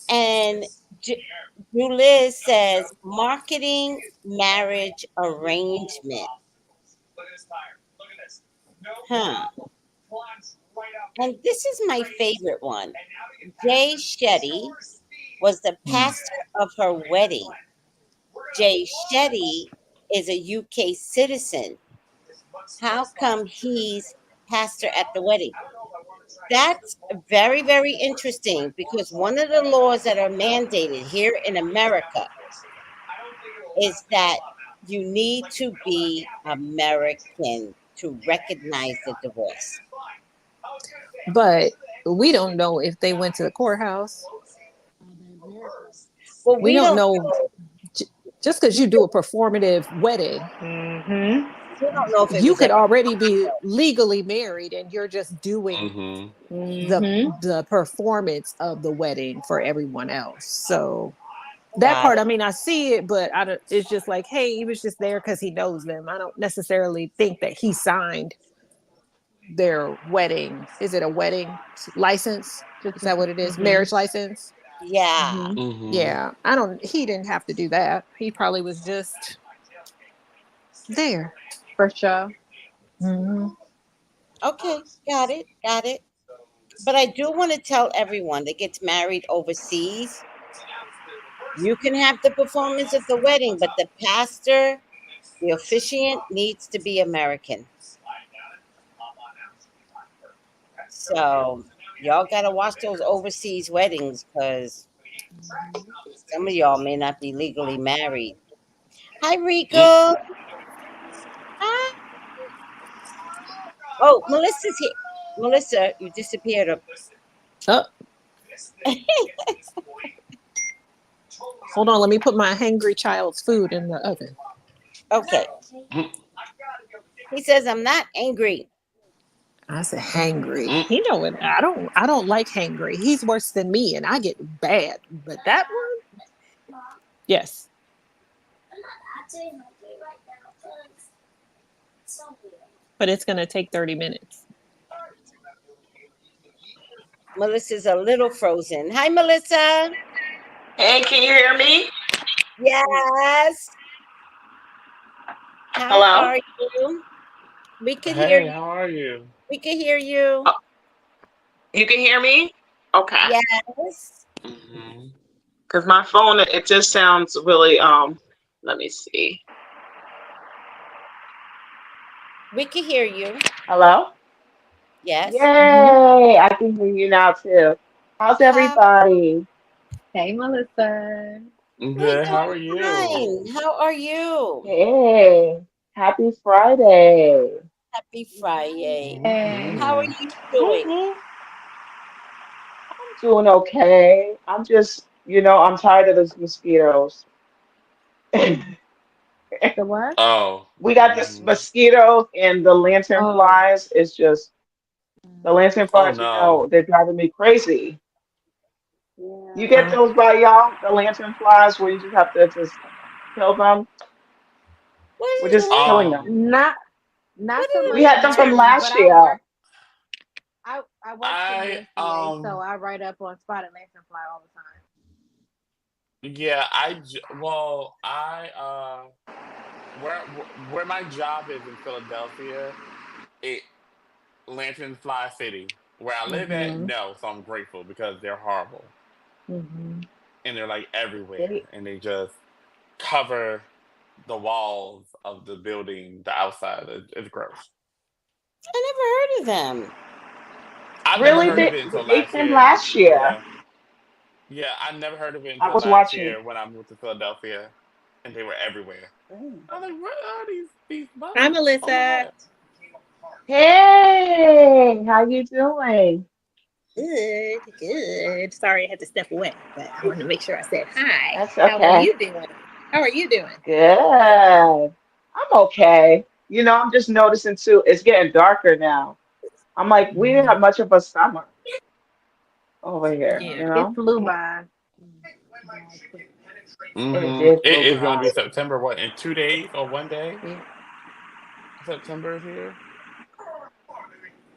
And Drew Liz says marketing marriage arrangement. Huh. And this is my favorite one. Jay Shetty was the pastor of her wedding. Jay Shetty is a UK citizen. How come he's pastor at the wedding? That's very, very interesting because one of the laws that are mandated here in America is that you need to be American to recognize the divorce.
But we don't know if they went to the courthouse.
Well,
We
we
don't
don't
know
know.
just because you do a performative wedding.
Mhm.
We don't know if it
You
was
could
ever.
already be legally married and you're just doing the performance of the wedding for everyone else. So that
Got
part, I
it.
mean, I see it, but I don't, it's just like, hey, he was just there because he knows them. I don't necessarily think that he signed their wedding. Is it a wedding license? Is that what it is? Marriage license?
Yeah.
Yeah. I don't, he didn't have to do that. He probably was just there.
For sure.
Okay. Got it. Got it. But I do want to tell everyone that gets married overseas, you can have the performance at the wedding, but the pastor, the officiant, needs to be American. So y'all gotta watch those overseas weddings because some of y'all may not be legally married. Hi, Rico. Hi. Oh, Melissa's here. Melissa, you disappeared.
Oh, hold on. Let me put my hangry child's food in the oven.
Okay. He says, I'm not angry.
I said hangry. You know what? I don't like hangry. He's worse than me and I get bad. But that one, yes. But it's gonna take 30 minutes.
Melissa's a little frozen. Hi, Melissa.
Hey, can you hear me?
Yes. How
Hello?
are you? We can hear
Hey,
you.
how are you?
We can hear you.
You can hear me? Okay.
Yes.
Because my phone, it just sounds really, let me see.
We can hear you.
Hello?
Yes.
Yay! I can hear you now too. How's
How?
everybody?
Hey, Melissa.
We're
Good. How are
doing
you?
fine. How are you?
Hey, happy Friday.
Happy Friday.
Hey.
How are you doing?
I'm doing okay. I'm just, I'm tired of those mosquitoes.
The what?
Oh.
We got this mosquitoes and the lantern
Oh.
flies. It's just the lantern
Oh
flies,
no.
they're driving me crazy. You
Yeah.
get those by y'all, the lantern flies, where you just have to just kill them. We're
What is
just killing
that?
them.
Not
What
so
is
We
much
had
a
them from
lantern, but
last year.
I work for
I
USDA, so I write up on spotted lanternfly all the time.
yeah, well, where my job is in Philadelphia, it Lantern Fly City. Where I live at, no, so I'm grateful because they're horrible. And they're like everywhere
They,
and they just cover the walls of the building, the outside. It's gross.
I never heard of them.
I never
really,
heard of it until
they
last
came
year.
last year.
Yeah. Yeah, I never heard of it
I
until
was
last
watching.
year when I moved to Philadelphia and they were everywhere.
Mm.
I was like, what are these
Hi,
bugs? Oh my
Melissa.
god.
Hey, how you doing?
Good, good. Sorry I had to step away, but I wanted to make sure I said hi.
That's
How are
okay.
you doing? How are you doing?
Good. I'm okay. I'm just noticing too, it's getting darker now. I'm like, we didn't have much of a summer over here,
Yeah.
It flew by.
It did
It
flew
is going to
by.
be September, what, in 2 days or one day?
Yeah.
September is here.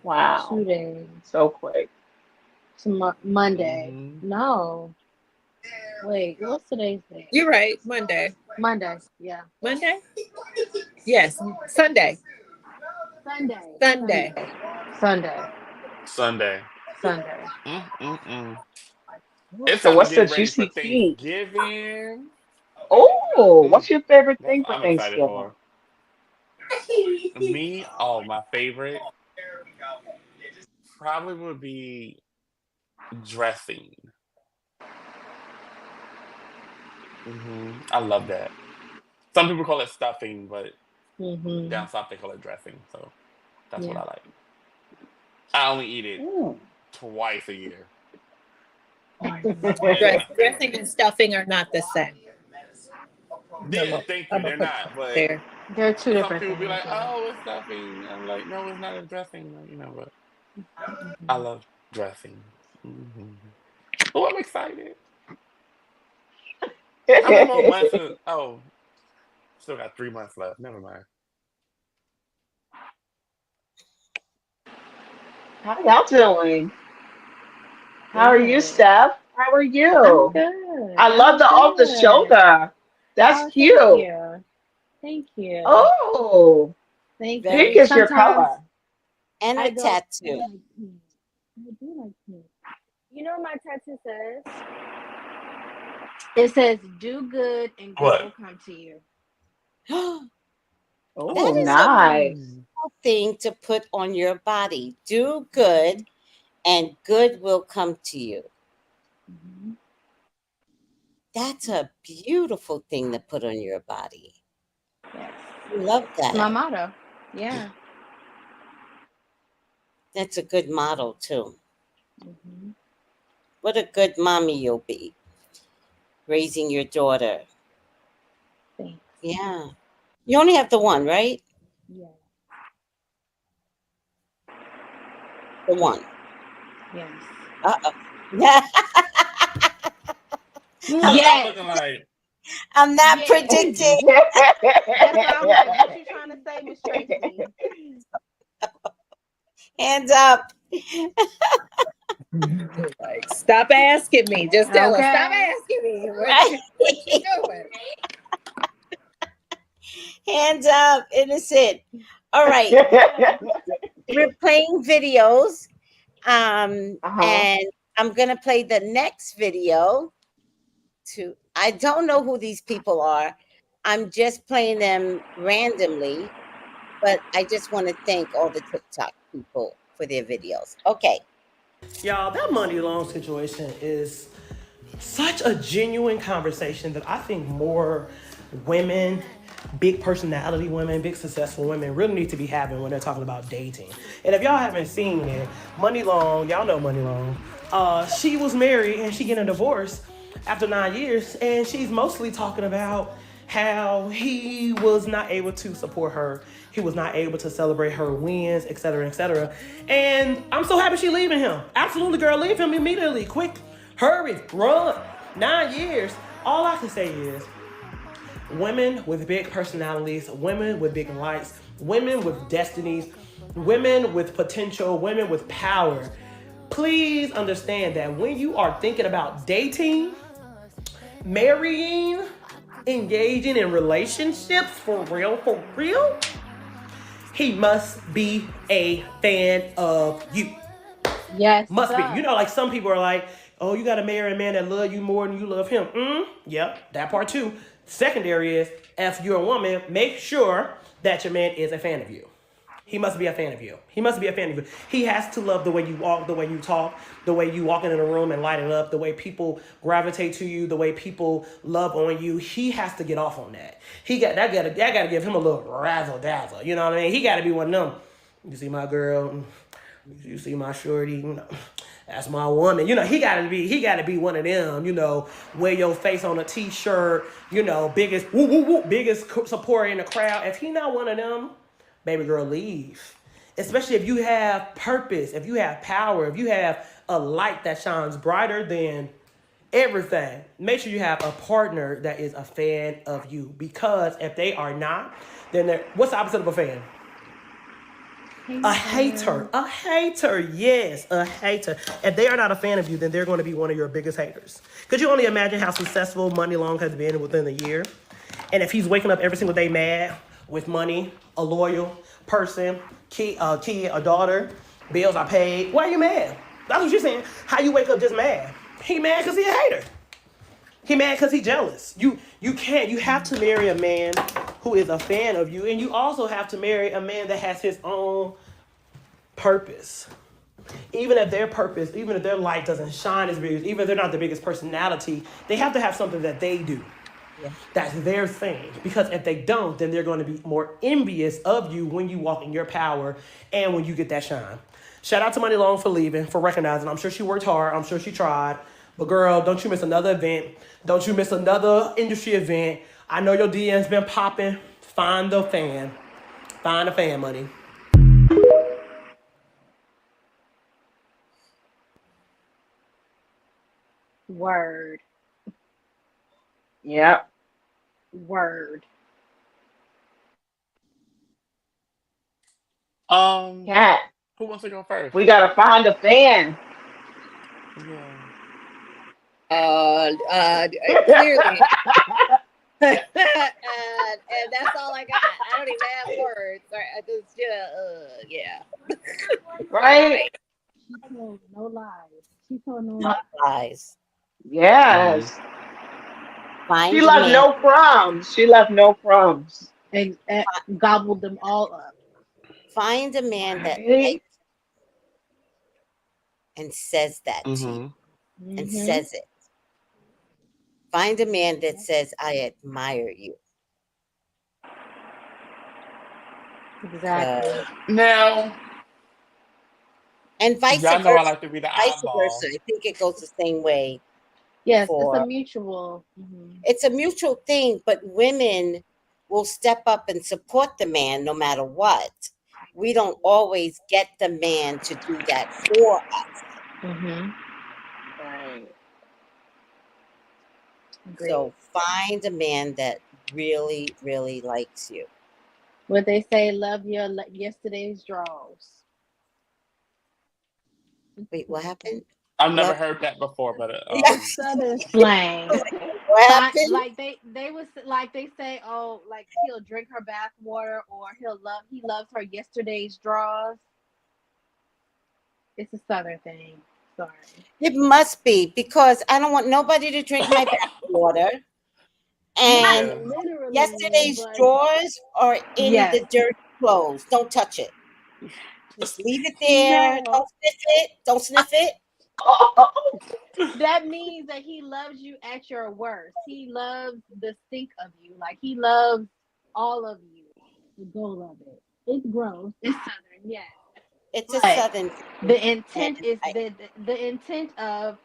Wow.
2 days.
So quick.
Monday. No. Wait, what's today's date?
You're right. Monday.
Monday. Yeah.
Monday? Yes. Sunday.
Sunday.
Sunday.
Sunday.
Sunday.
Sunday.
Mm-mm-mm. It's
So
time to
what's the
get ready for
juicy tea?
Thanksgiving.
Oh,
Mm,
what's your favorite
that's
thing
what
for
I'm excited
Thanksgiving?
for. Me, oh, my favorite probably would be dressing. I love that. Some people call it stuffing, but down south they call it dressing. So that's what
Yeah.
I like. I only eat it
Mm.
twice a year, and it's my favorite.
Dressing and stuffing are not the same.
Yeah, thank you. They're not, but
There.
They're two
some
different
people be
things.
like,
Yeah.
"Oh, it's stuffing." I'm like, "No, it's not a dressing." Like, but I love dressing. Oh, I'm excited. How many more months? Oh, still got 3 months left. Never mind.
How y'all doing? How are you,
Good.
Steph? How are
I'm
you?
good.
I love
I'm
the off the
good.
shoulder. That's
Oh, thank
cute.
you. Thank you.
Oh,
Thank you.
pink
Very
is your
Sometimes
color.
and
I
a
go, I
tattoo.
like pink. I do like pink. You know what my tattoo says? It says, do good and good will
What?
come to you.
That
Oh,
is a
nice.
beautiful thing to put on your body. Do good and good will come to you.
Mm-hmm.
That's a beautiful thing to put on your body.
Yes.
I love
It's my
that.
motto. Yeah.
That's a good model too.
Mm-hmm.
What a good mommy you'll be raising your daughter.
Thanks.
Yeah. You only have the one, right?
Yeah.
The one.
Yes.
Uh-oh. Yeah.
What
I'm
am I
Yes.
looking like?
I'm not
Yes.
predicting.
That's what I was like. What you trying to say, Miss Tracy?
Hands up.
Like, stop asking me. Just tell her, stop
Okay.
asking me.
Right.
What you doing?
Hands up. Innocent. All right. We're playing videos.
Uh-huh.
And I'm gonna play the next video to I don't know who these people are. I'm just playing them randomly, but I just want to thank all the TikTok people for their videos. Okay.
Y'all, that money loan situation is such a genuine conversation that I think more women, big personality women, big successful women really need to be having when they're talking about dating. And if y'all haven't seen it, Money Long, y'all know Money Long. She was married and she getting a divorce after 9 years, and she's mostly talking about how he was not able to support her. He was not able to celebrate her wins, et cetera, et cetera. And I'm so happy she leaving him. Absolutely, girl, leave him immediately. Quick, hurry, run. 9 years. All I can say is women with big personalities, women with big lights, women with destinies, women with potential, women with power. Please understand that when you are thinking about dating, marrying, engaging in relationships for real, he must be a fan of you.
Yes,
Must be. You
sir.
know, like some people are like, oh, you got to marry a man that love you more than you love him. Yep, that part too. Secondary is, if you're a woman, make sure that your man is a fan of you. He must be a fan of you. He must be a fan of you. He has to love the way you walk, the way you talk, the way you walk into a room and light it up, the way people gravitate to you, the way people love on you. He has to get off on that. That got to give him a little razzle dazzle. You know what I mean? He got to be one of them. You see my girl, you see my shorty, that's my woman. He gotta be one of them, wear your face on a t-shirt, biggest woo woo woo, biggest supporter in the crowd. If he not one of them, baby girl, leave. Especially if you have purpose, if you have power, if you have a light that shines brighter than everything. Make sure you have a partner that is a fan of you. Because if they are not, then what's the opposite of a fan? A hater. A hater. Yes, a hater. If they are not a fan of you, then they're going to be one of your biggest haters. Could you only imagine how successful Money Long has been within a year? And if he's waking up every single day mad with money, a loyal person, kid, a daughter, bills are paid, why are you mad? That's what you're saying. How you wake up just mad? He mad because he a hater. He mad because he jealous. You have to marry a man who is a fan of you, and you also have to marry a man that has his own purpose. Even if their light doesn't shine as big, even if they're not the biggest personality, they have to have something that they do.
Yeah.
That's their thing. Because if they don't, then they're going to be more envious of you when you walk in your power and when you get that shine. Shout out to Money Long for leaving, for recognizing. I'm sure she worked hard. I'm sure she tried. But girl, don't you miss another event. Don't you miss another industry event. I know your DM's been popping. Find the fan. Find the fan, Money.
Word.
Yep.
Word.
Cat.
Who wants to go first?
We gotta find a fan.
Yeah.
Clearly. And that's all I got. I don't even have words. I just, yeah.
Right?
She told no lies. She told no lies.
Lies.
Yes. She
Find a
left
man.
no crumbs. She left no crumbs.
And gobbled them all up.
Find a man that
Right?
likes and says that to you. And says it. Find a man that says, I admire you.
Exactly.
Now,
And vice
y'all know I
versa.
like to be the
Vice
oddball.
versa. I think it goes the same way.
Yes, it's
For
a mutual.
it's a mutual thing, but women will step up and support the man no matter what. We don't always get the man to do that for us.
Right.
Agreed.
So find a man that really, really likes you.
What they say, love your yesterday's draws.
Wait, what happened?
I've never
Love.
heard that before, but
Yes.
Southern slang.
What happened?
Like they was like they say, oh, like he'll drink her bath water, or he loves her yesterday's draws. It's a Southern thing. Sorry.
It must be because I don't want nobody to drink my bath water. And
Yeah.
Literally,
yesterday's
but
drawers are in
yes.
the dirty clothes. Don't touch it. Just leave it there.
No.
Don't sniff it. Don't sniff it.
That means that he loves you at your worst. He loves the stink of you. Like he loves all of you. The goal of it. It's gross. It's Southern, yes.
It's a
But
Southern.
the intent
And
is the intent of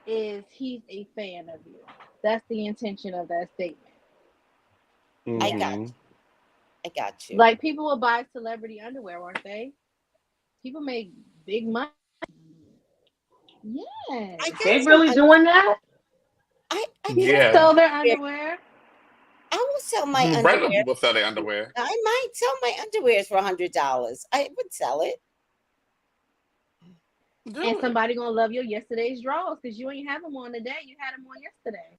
is he's a fan of you. That's the intention of that statement.
I
Yeah.
got you. I got you.
Like people will buy celebrity underwear, won't they? People make big money. Yes.
I got
They
some
really doing that?
People
Yeah.
sell their underwear.
I will sell my
Regular
underwear.
people sell their underwear.
I might sell my underwears for $100. I would sell it.
Do
And
it.
somebody gonna love your yesterday's draws because you ain't have them on today. You had them on yesterday.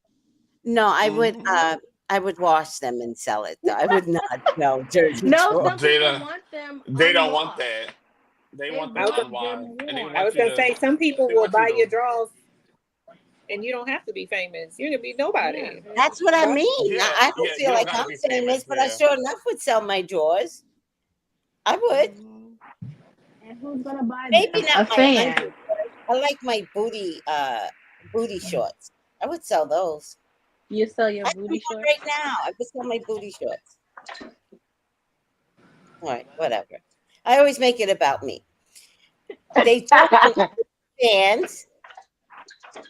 No, I would wash them and sell it though. I would not sell dirty
No,
drawers.
some people want them
They don't want
unwashed.
that. They
They
want them
want
unwashed,
them
and they
washed.
I
want
was
you
gonna
to.
say some people
They
will
want you
buy your
to.
draws, and you don't have to be famous. You can be nobody.
Yeah.
That's what I mean.
Yeah,
I don't
yeah.
feel
You don't
like
gotta
I'm
be famous.
famous, but I
Yeah.
sure enough would sell my drawers. I would.
And who's gonna buy
Maybe
them?
not
A
my
fan.
underwear. I like my booty shorts. I would sell those.
You sell your
I have
booty
one
shorts.
right now. I would sell my booty shorts. All right, whatever. I always make it about me. They do it on fans.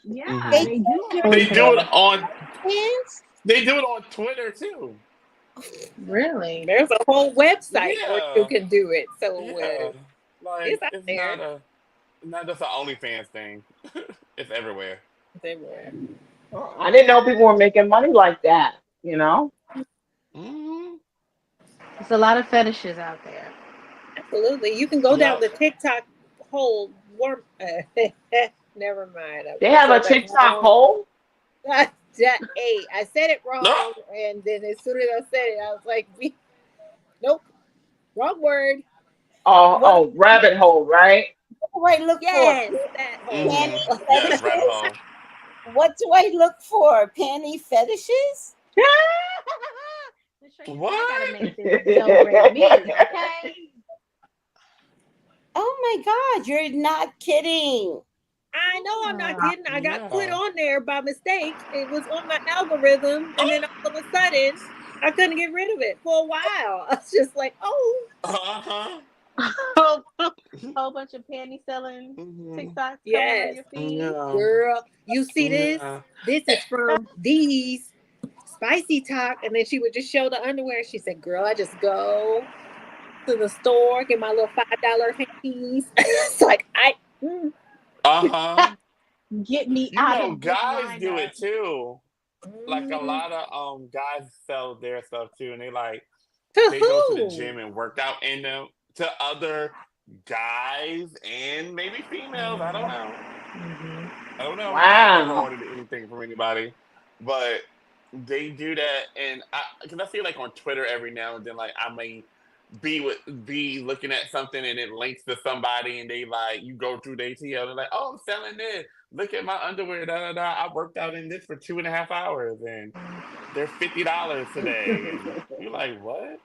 Yeah,
They
they do
do
They do it on.
fans.
They do it on Twitter too.
Really?
There's a whole website where you
Yeah.
can do it. So
Yeah. Like
it's out
it's
there.
not just an OnlyFans thing. It's everywhere.
It's everywhere.
I didn't know people were making money like that, you know?
Mm-hmm.
There's a lot of fetishes out there.
Absolutely. You can go down
Yep.
the TikTok hole. Never mind.
They have
I
a
said that
TikTok
wrong.
hole?
Hey, I said it wrong,
No.
and then as soon as I said it, I was like, "Nope, wrong word." What?
Oh, rabbit hole, right?
What do I look
Yes,
for?
that
Panty
hole.
Yes, rabbit
fetishes?
hole.
What do I look for? Panty fetishes?
Miss Tracy said, I gotta
What?
make this dough red meat, okay?
Oh my God, you're not kidding.
I know I'm not kidding. I got put
Yeah.
on there by mistake. It was on my algorithm, and then all of a sudden, I couldn't get rid of it for a while. I was just like, "Oh,
Uh-huh.
Whole bunch of panty selling TikToks coming
yes,
on your feed.
Yeah.
girl, you see this?
Yeah.
This is from these spicy talk, and then she would just show the underwear. She said, "Girl, I just go to the store, get my little $5 hankies." It's like
Uh-huh.
Get me out of this
Guys do
lineup.
it too. Like a
mm,
lot of guys sell their stuff too, and
to
they go to the
who?
gym and work out in them to other guys and maybe females. I don't know. I don't know. I ain't never
Wow.
ordered anything from anybody, but they do that, and because I feel like on Twitter every now and then, like I may be looking at something and it links to somebody, and they you go through their TL, they're like, "Oh, I'm selling this. Look at my underwear. Da da da. I worked out in this for 2.5 hours, and they're $50 today." And you're like, "What?"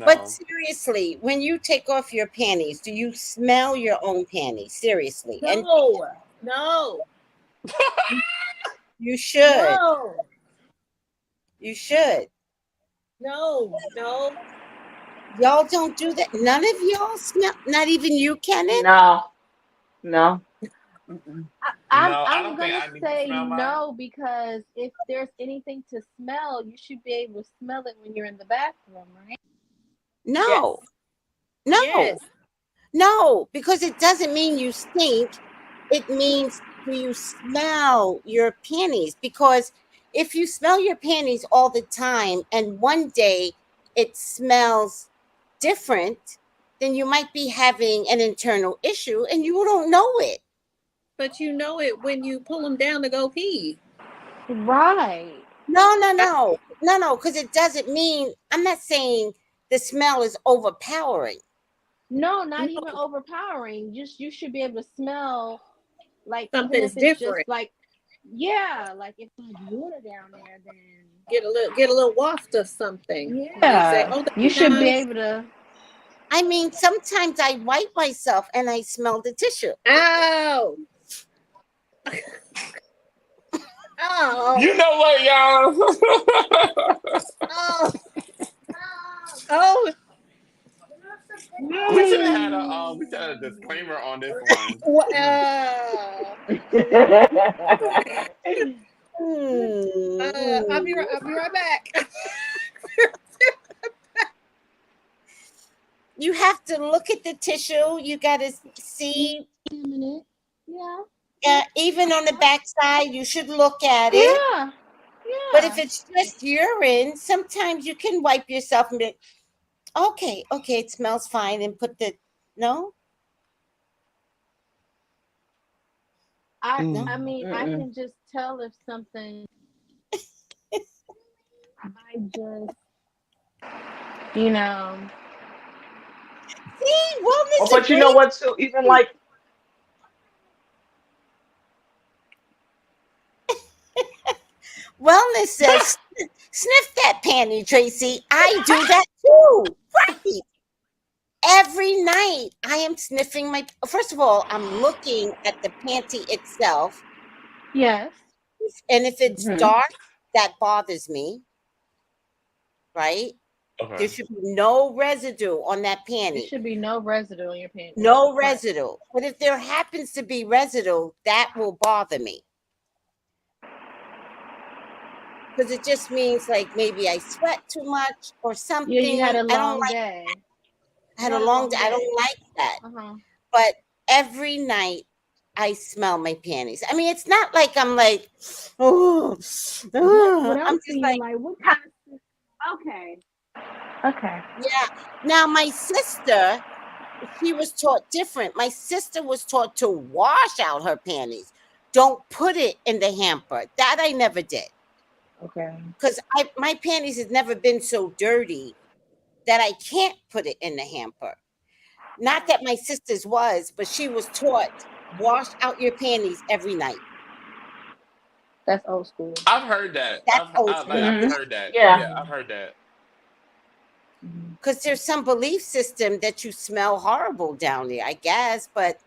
But
No.
seriously, when you take off your panties, do you smell your own panties? Seriously. And
No, no,
you should.
no,
You should.
no, no.
Y'all don't do that. None of y'all smell, not even you, Kenneth?
No. No.
No, I
I'm
don't think
gonna
I need to
say
smell mine.
no, because if there's anything to smell, you should be able to smell it when you're in the bathroom, right?
Yes,
No. No.
yes.
No, because it doesn't mean you stink. It means, do you smell your panties? Because if you smell your panties all the time and one day it smells different, then you might be having an internal issue and you don't know it.
But you know it when you pull them down to go pee.
Right.
No, because it doesn't mean, I'm not saying the smell is overpowering.
No, not
No,
even overpowering. Just you should be able to smell, like, even if
something's
it's just
different.
like, yeah, like if there's water down there, then
Get a little waft of something. And you say,
yeah,
"Oh,
you
that's
should be
nice."
able to.
I mean, sometimes I wipe myself and I smell the tissue.
Ow! Oh!
You know what, y'all?
Oh! Oh!
We should have had a disclaimer on this one.
Wow!
Hmm.
I'll be right back.
You have to look at the tissue. You got to see,
Minute. Yeah.
even on the backside, you should look at it.
Yeah.
But if
Yeah.
it's just urine, sometimes you can wipe yourself and be, okay, it smells fine, and put the, no,
I
no.
mean, I
Mm-mm.
can just tell if something by just, you know.
See,
Oh,
wellness
but you know
agrees.
what too? Even like,
Wellness says, sniff that panty, Tracy. I do that too. Right. Every night I am sniffing my, first of all, I'm looking at the panty itself.
Yes.
And if it's
hmm
dark, that bothers me, right? There
Okay.
should be no residue on that
There
panty.
should be no residue in your panties.
No
Right.
residue. But if there happens to be residue, that will bother me. Because it just means like maybe I sweat too much or
Yeah, you had
something.
a
I don't
long
like,
day.
I
You
had a
had a
long day.
long
I
day.
don't like that.
Uh-huh.
But every night I smell my panties. I mean, it's not like I'm like, oh,
What
I'm
else do
just
you
like,
like? What kind of? Okay. Okay.
yeah. Now, my sister, she was taught different. My sister was taught to wash out her panties. Don't put it in the hamper. That I never did.
Okay.
Because my panties has never been so dirty that I can't put it in the hamper. Not that my sister's was, but she was taught, wash out your panties every night.
That's old school.
I've heard that.
That's old school.
I've
hmm
heard that.
Yeah.
Yeah, I've heard that.
Because there's some belief system that you smell horrible down there, I guess, but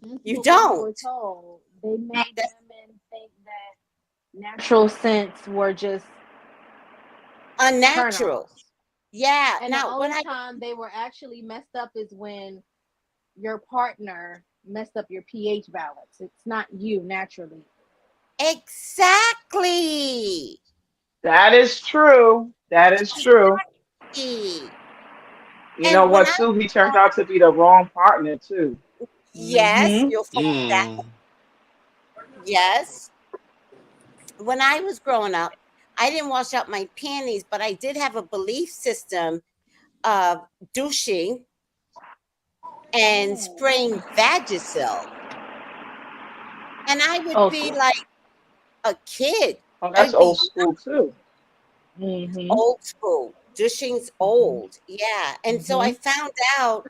That's
you
what we were
don't.
told. They made
That-
women think that natural scents were just turn
Unnatural.
offs.
Yeah.
And the
Now, when
only
I,
time they were actually messed up is when your partner messed up your pH balance. It's not you naturally.
exactly.
That is true. That is true.
Exactly.
You know
And when
what,
I
too? He turned out to be the wrong partner, too.
yes,
Hmm.
you'll find that.
Mm.
Yes. When I was growing up, I didn't wash out my panties, but I did have a belief system of douching and spraying Vagisil. And I would
Oh,
be like a kid.
Oh, that's
I'd be
old school, too. Hmm.
old school. Douching's old. Yeah. And so I
Hmm.
found out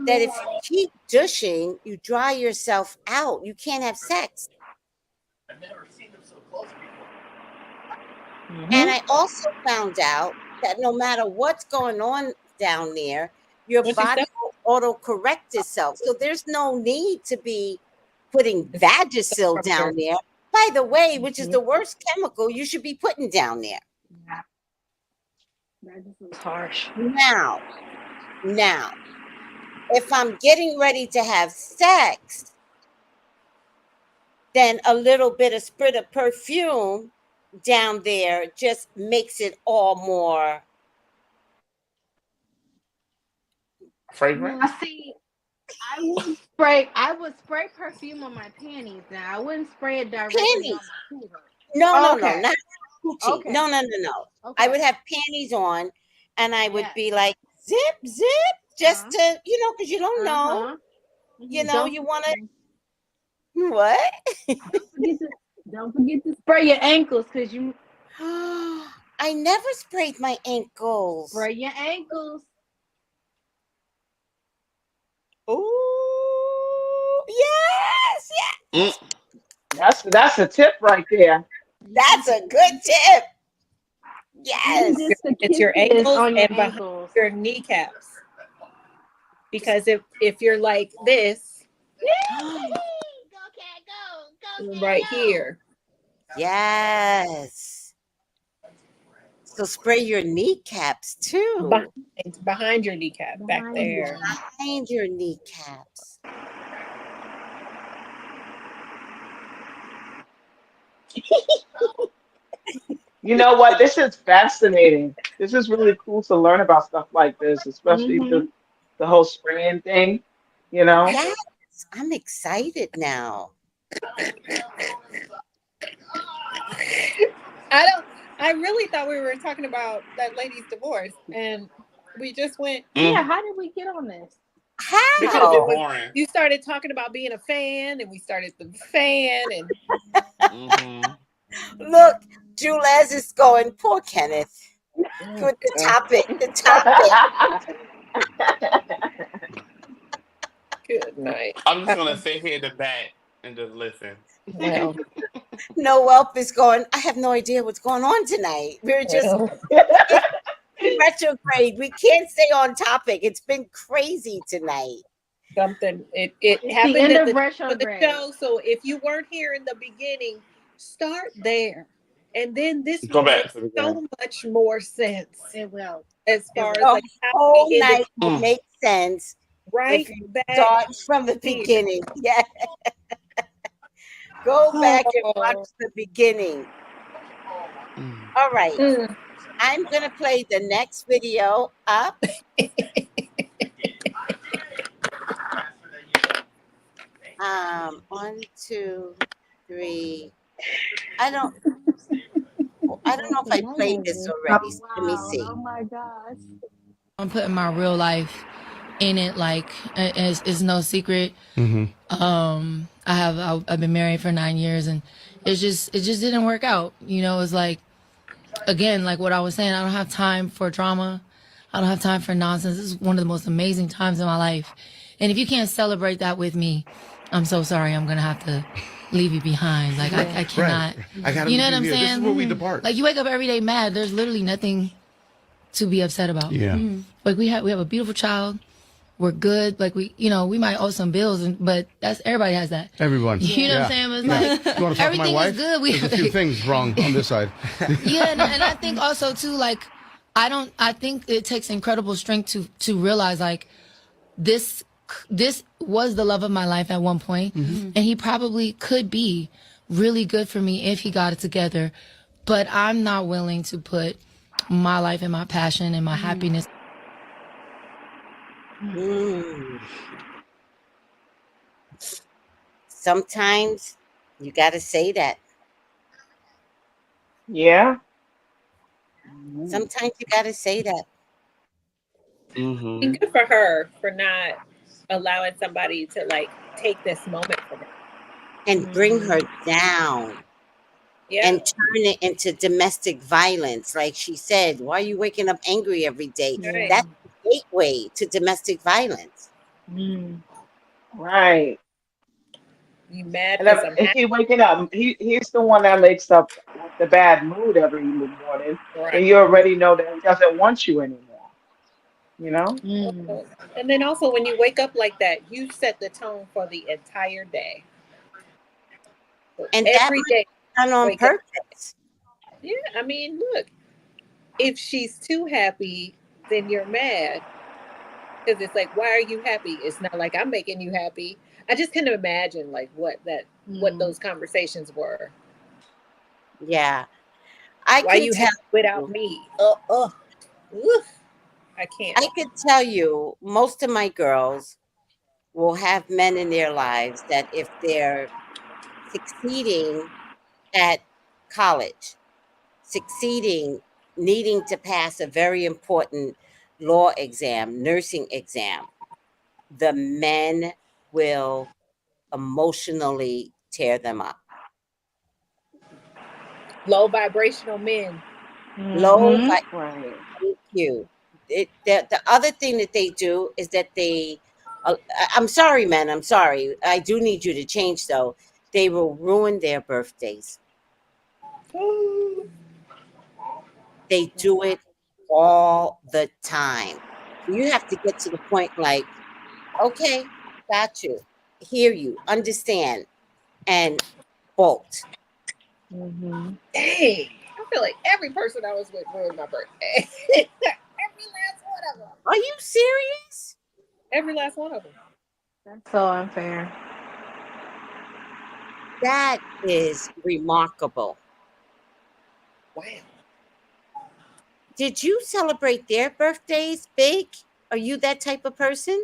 that if you keep douching, you dry yourself out. You can't have sex. And
Hmm.
I also found out that no matter what's going on down there, your
What you
body
say?
will auto-correct itself. So there's no need to be putting Vagisil
From your
down there. By the way, which is the worst chemical you should be putting down there.
that just was harsh.
Now, if I'm getting ready to have sex, then a little bit of sprit of perfume down there just makes it all more.
Fragrant?
Now, see, I would spray perfume on my panties. Now, I wouldn't spray it directly on
Panties.
my cooter.
No,
Okay.
not coochie.
Okay.
No. I
Okay.
would have panties on and I would
Yes.
be like, zip, zip, just
Uh-huh.
to, because you don't know,
Uh-huh. Don't
you want to, what?
forget to don't forget to spray your ankles because you
I never sprayed my ankles.
spray your ankles.
Ooh, yes,
Mm.
That's a tip right there.
that's a good tip.
Even
Yes.
just the
It's your
kisses
ankles
on your
and behind
ankles.
your kneecaps. Because if you're like this right here,
Yes. So spray your kneecaps too.
behind your kneecap, back
Behind you.
there.
Behind your kneecaps.
You know what? This is fascinating. This is really cool to learn about stuff like this, especially the whole spraying thing, you know?
Yes. I'm excited now.
I really thought we were talking about that lady's divorce, and we just went
Yeah, how did we get on this?
because
Because you're
it was
boring.
you started talking about being a fan, and we started the fan, and
Mm-hmm.
Look, Jules is going, poor Kenneth. With the topic.
good night.
I'm just gonna sit here in the back and just listen.
Well,
Noel is going, I have no idea what's going on tonight. We're just
well,
in retrograde. We can't stay on topic. It's been crazy tonight.
something it
It's the
happened
end
at
of
the top of the
retrograde.
show. So if you weren't here in the beginning, start there, and then this
Go
will make
back to the beginning.
so much more sense
It will.
as far as
The
like how
whole
we ended
night will
Mm.
make sense
right
if you
back
start from the
here.
beginning. Yeah. Go back and watch the beginning.
Mm.
All right.
Mm.
I'm going to play the next video up. 1, 2, 3. I don't know if I played this already. So let me see.
Oh my gosh.
I'm putting my real life in it. Like it's no secret. I've been married for 9 years, and it just didn't work out. It's like, again, like what I was saying, I don't have time for drama. I don't have time for nonsense. This is one of the most amazing times in my life. And if you can't celebrate that with me, I'm so sorry. I'm going to have to leave you behind. Like, I cannot.
I gotta
You know
meet
what I'm
here. This is
saying?
where we depart.
Like, you wake up every day mad. There's literally nothing to be upset about.
Yeah.
Like, we have a beautiful child. We're good. Like, we might owe some bills, but everybody has that.
Everyone.
You know what I'm saying? It's like,
You want to talk to my
everything
wife?
is good.
There's a few things wrong on this side.
Yeah, and I think also too, like, I think it takes incredible strength to realize, like, this was the love of my life at one point, and he probably could be really good for me if he got it together.
but I'm not willing to put my life and my passion and my happiness.
Sometimes you got to say that.
Yeah.
Sometimes you got to say that.
And good for her for not allowing somebody to like take this moment from her
and bring her down.
Yeah.
And turn it into domestic violence. Like she said, why are you waking up angry every day?
Right.
That's the gateway to domestic violence.
Right.
You mad
And
because I'm
if
happy.
he waking up, he's the one that makes up with the bad mood every morning.
Right.
Then you already know that he doesn't want you anymore. You know?
And then also when you wake up like that, you set the tone for the entire day. So
And
every day
done on purpose.
Yeah, I mean, look, if she's too happy, then you're mad. Because it's like, why are you happy? It's not like I'm making you happy. I just can imagine like what those conversations were.
Yeah.
Why you happy without me? I can't.
I could tell you most of my girls will have men in their lives that if they're succeeding at college, succeeding, needing to pass a very important law exam, nursing exam, the men will emotionally tear them up.
Low vibrational men.
Low
Right.
Thank you. The other thing that they do is that they, I'm sorry, man, I'm sorry. I do need you to change though. They will ruin their birthdays. They do it all the time. You have to get to the point like, okay, got you, hear you, understand, and bolt.
Dang. I feel like every person I was with ruined my birthday. Every last one of them.
Are you serious?
Every last one of them.
That's so unfair.
That is remarkable.
Wow.
Did you celebrate their birthdays big? Are you that type of person?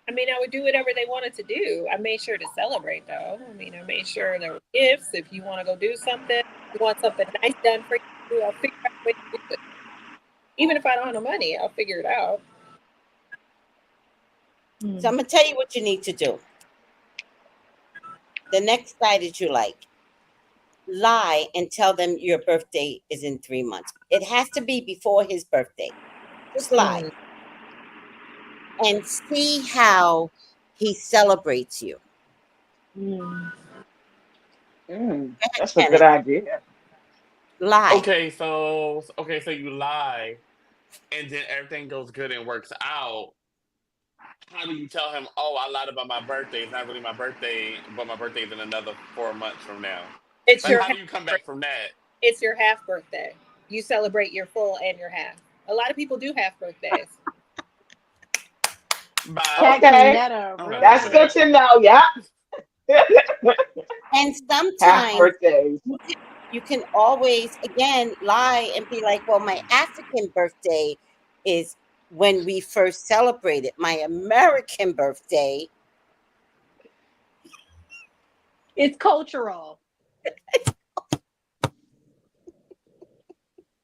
I mean, I would do whatever they wanted to do. I made sure to celebrate, though. I mean, I made sure there were gifts. If you want to go do something, you want something nice done for you, I'll figure out a way to do it. Even if I don't have no money, I'll figure it out.
So I'm going to tell you what you need to do. The next guy that you like, lie and tell them your birthday is in 3 months. It has to be before his birthday. Just lie. And see how he celebrates you.
That's a good idea.
Lie.
Okay, so you lie, and then everything goes good and works out. How do you tell him, oh, I lied about my birthday? It's not really my birthday, but my birthday is in another 4 months from now.
It's
Like,
your
how do you come back from that?
It's your half birthday. You celebrate your full and your half. A lot of people do half birthdays.
Okay. That's good to know. Yeah.
And
Half
sometimes
birthdays.
you can always, again, lie and be like, well, my African birthday is when we first celebrated. My American birthday.
It's cultural.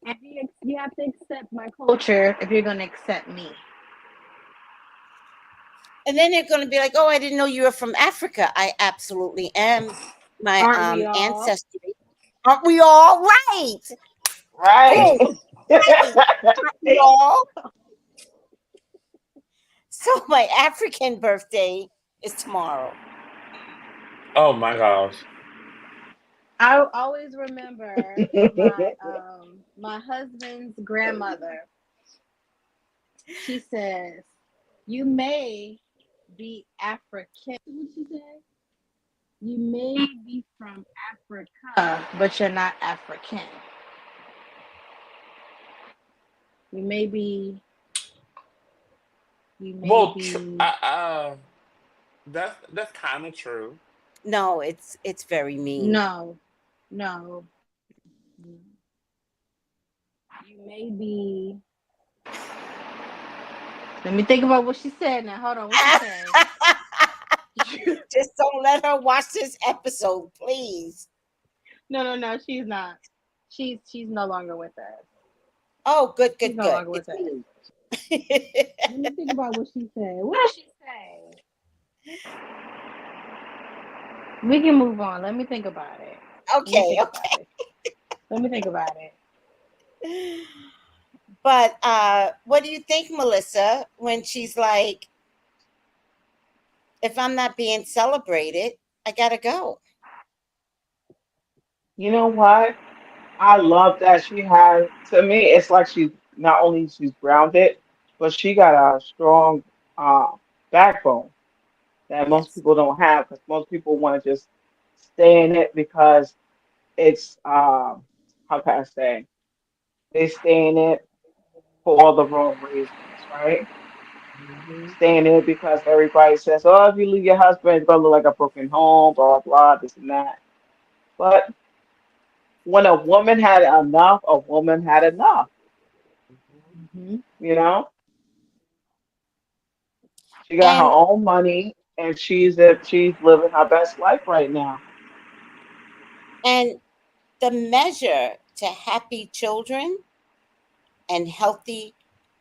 And you have to accept my culture if you're going to accept me.
And then they're going to be like, oh, I didn't know you were from Africa. I absolutely am. My
Aren't we all?
ancestry. Aren't we all? Right.
Right.
Aren't we all? So my African birthday is tomorrow.
Oh my gosh.
I always remember my husband's grandmother. She says, "You may be African." What she say? You may be from Africa, but you're not African. You may be. You may
Well,
be.
that's kind of true.
No, it's very mean.
No. Maybe. Let me think about what she said now. Hold on. What she say?
Just don't let her watch this episode, please.
No, no, no. She's not. She's no longer with us.
Oh, good,
She's
good,
no
good.
longer with
It's
us.
me.
Let me think about what she said. What did she say? We can move on. Let me think about it. Let me
Okay,
think about
okay.
it. Let me think about it.
But what do you think, Melissa, when she's like, if I'm not being celebrated, I gotta go?
You know what? I love that she has, to me, it's like she's not only she's grounded, but she got a strong uh, backbone that most
Yes.
people don't have because most people want to just stay in it because it's, how can I say, they stay in it for all the wrong reasons, right?
Hmm.
Stay in it because everybody says, oh, if you leave your husband, it's going to look like a broken home, blah, blah, this and that. But when a woman had enough, a woman had enough,
Hmm.
you know? She got her
And
own money and she's living her best life right now.
and the measure to happy children and healthy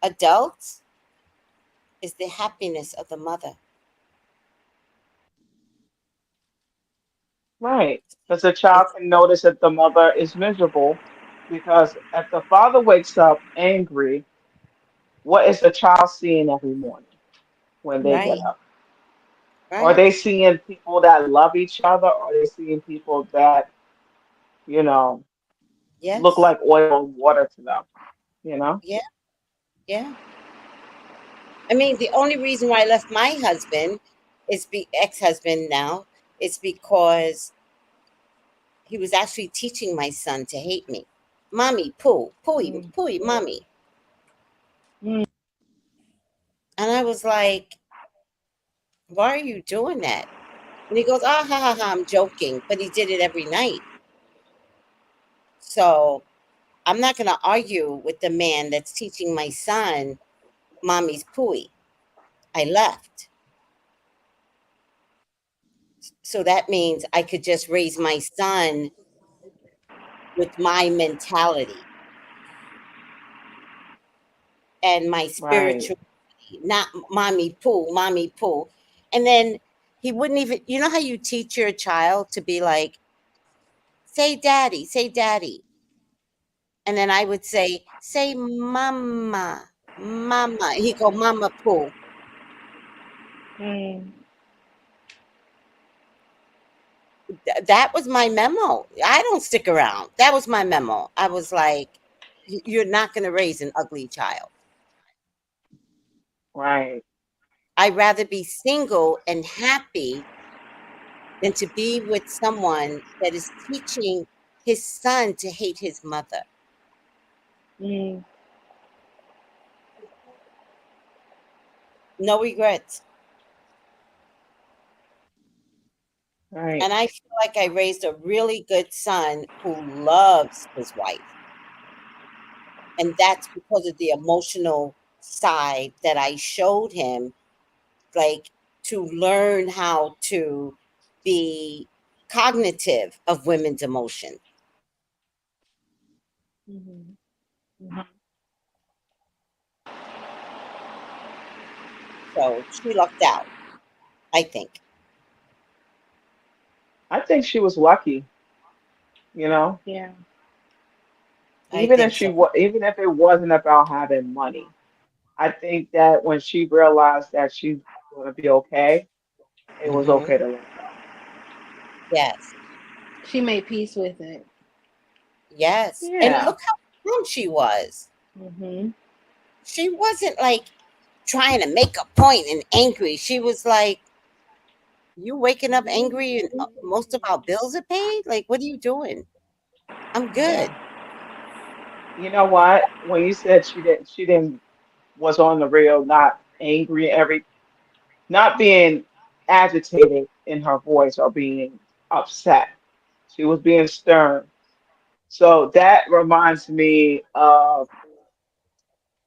adults is the happiness of the mother.
Right. Because a child
It's
can notice that the mother is miserable because if the father wakes up angry, what is the child seeing every morning when they get
right,
up? Are
right.
they seeing people that love each other? Or are they seeing people that, you know, look
Yes.
like oil and water to them? You know?
Yeah, yeah. I mean, the only reason why I left my husband is be ex-husband now is because he was actually teaching my son to hate me. Mommy, poo, pooey,
Mm.
pooey, mommy.
Mm.
And I was like, why are you doing that? And he goes, ah, ha, ha, ha, I'm joking. But he did it every night. So I'm not going to argue with the man that's teaching my son mommy's pooey. I left. So that means I could just raise my son with my mentality and my
Right.
spirituality, not mommy poo, mommy poo. And then he wouldn't even, you know how you teach your child to be like, say daddy, say daddy. And then I would say mama, mama. He go, mama poo.
Mm.
That was my memo. I don't stick around. That was my memo. I was like, You're not going to raise an ugly child.
Right.
I'd rather be single and happy than to be with someone that is teaching his son to hate his mother.
Mm.
No regrets.
Right.
And I feel like I raised a really good son who loves his wife. And that's because of the emotional side that I showed him, like to learn how to be cognitive of women's emotion.
Mhm.
So she lucked out, I think.
I think she was lucky, you know?
Yeah.
I think so.
Even if it wasn't about having money, I think that when she realized that she's going to be okay, it was
Hmm.
okay to let go.
Yes.
She made peace with it.
Yes. And
Yeah.
look how calm she was.
Mhm.
She wasn't like trying to make a point and angry. She was like, you waking up angry and most of our bills are paid? Like, what are you doing? I'm good.
Yeah. You know what? When you said she didn't was on the real, not angry, not being agitated in her voice or being upset. She was being stern. So that reminds me of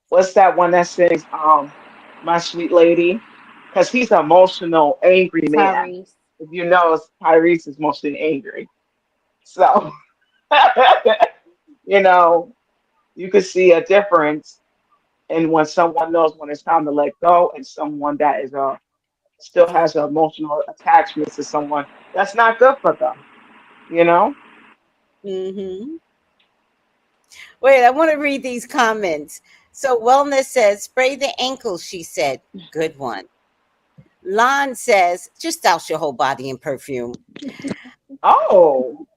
what's that one that sings My Sweet Lady? Because he's an emotional, angry man.
Tyrese.
If you know, Tyrese is mostly angry. So, you know, you could see a difference in when someone knows when it's time to let go and someone that is still has an emotional attachment to someone that's not good for them, you know?
Mm-hmm. Wait, I want to read these comments. So Wellness says, spray the ankles, she said. Good one. Lon says, just douse your whole body in perfume.
Oh.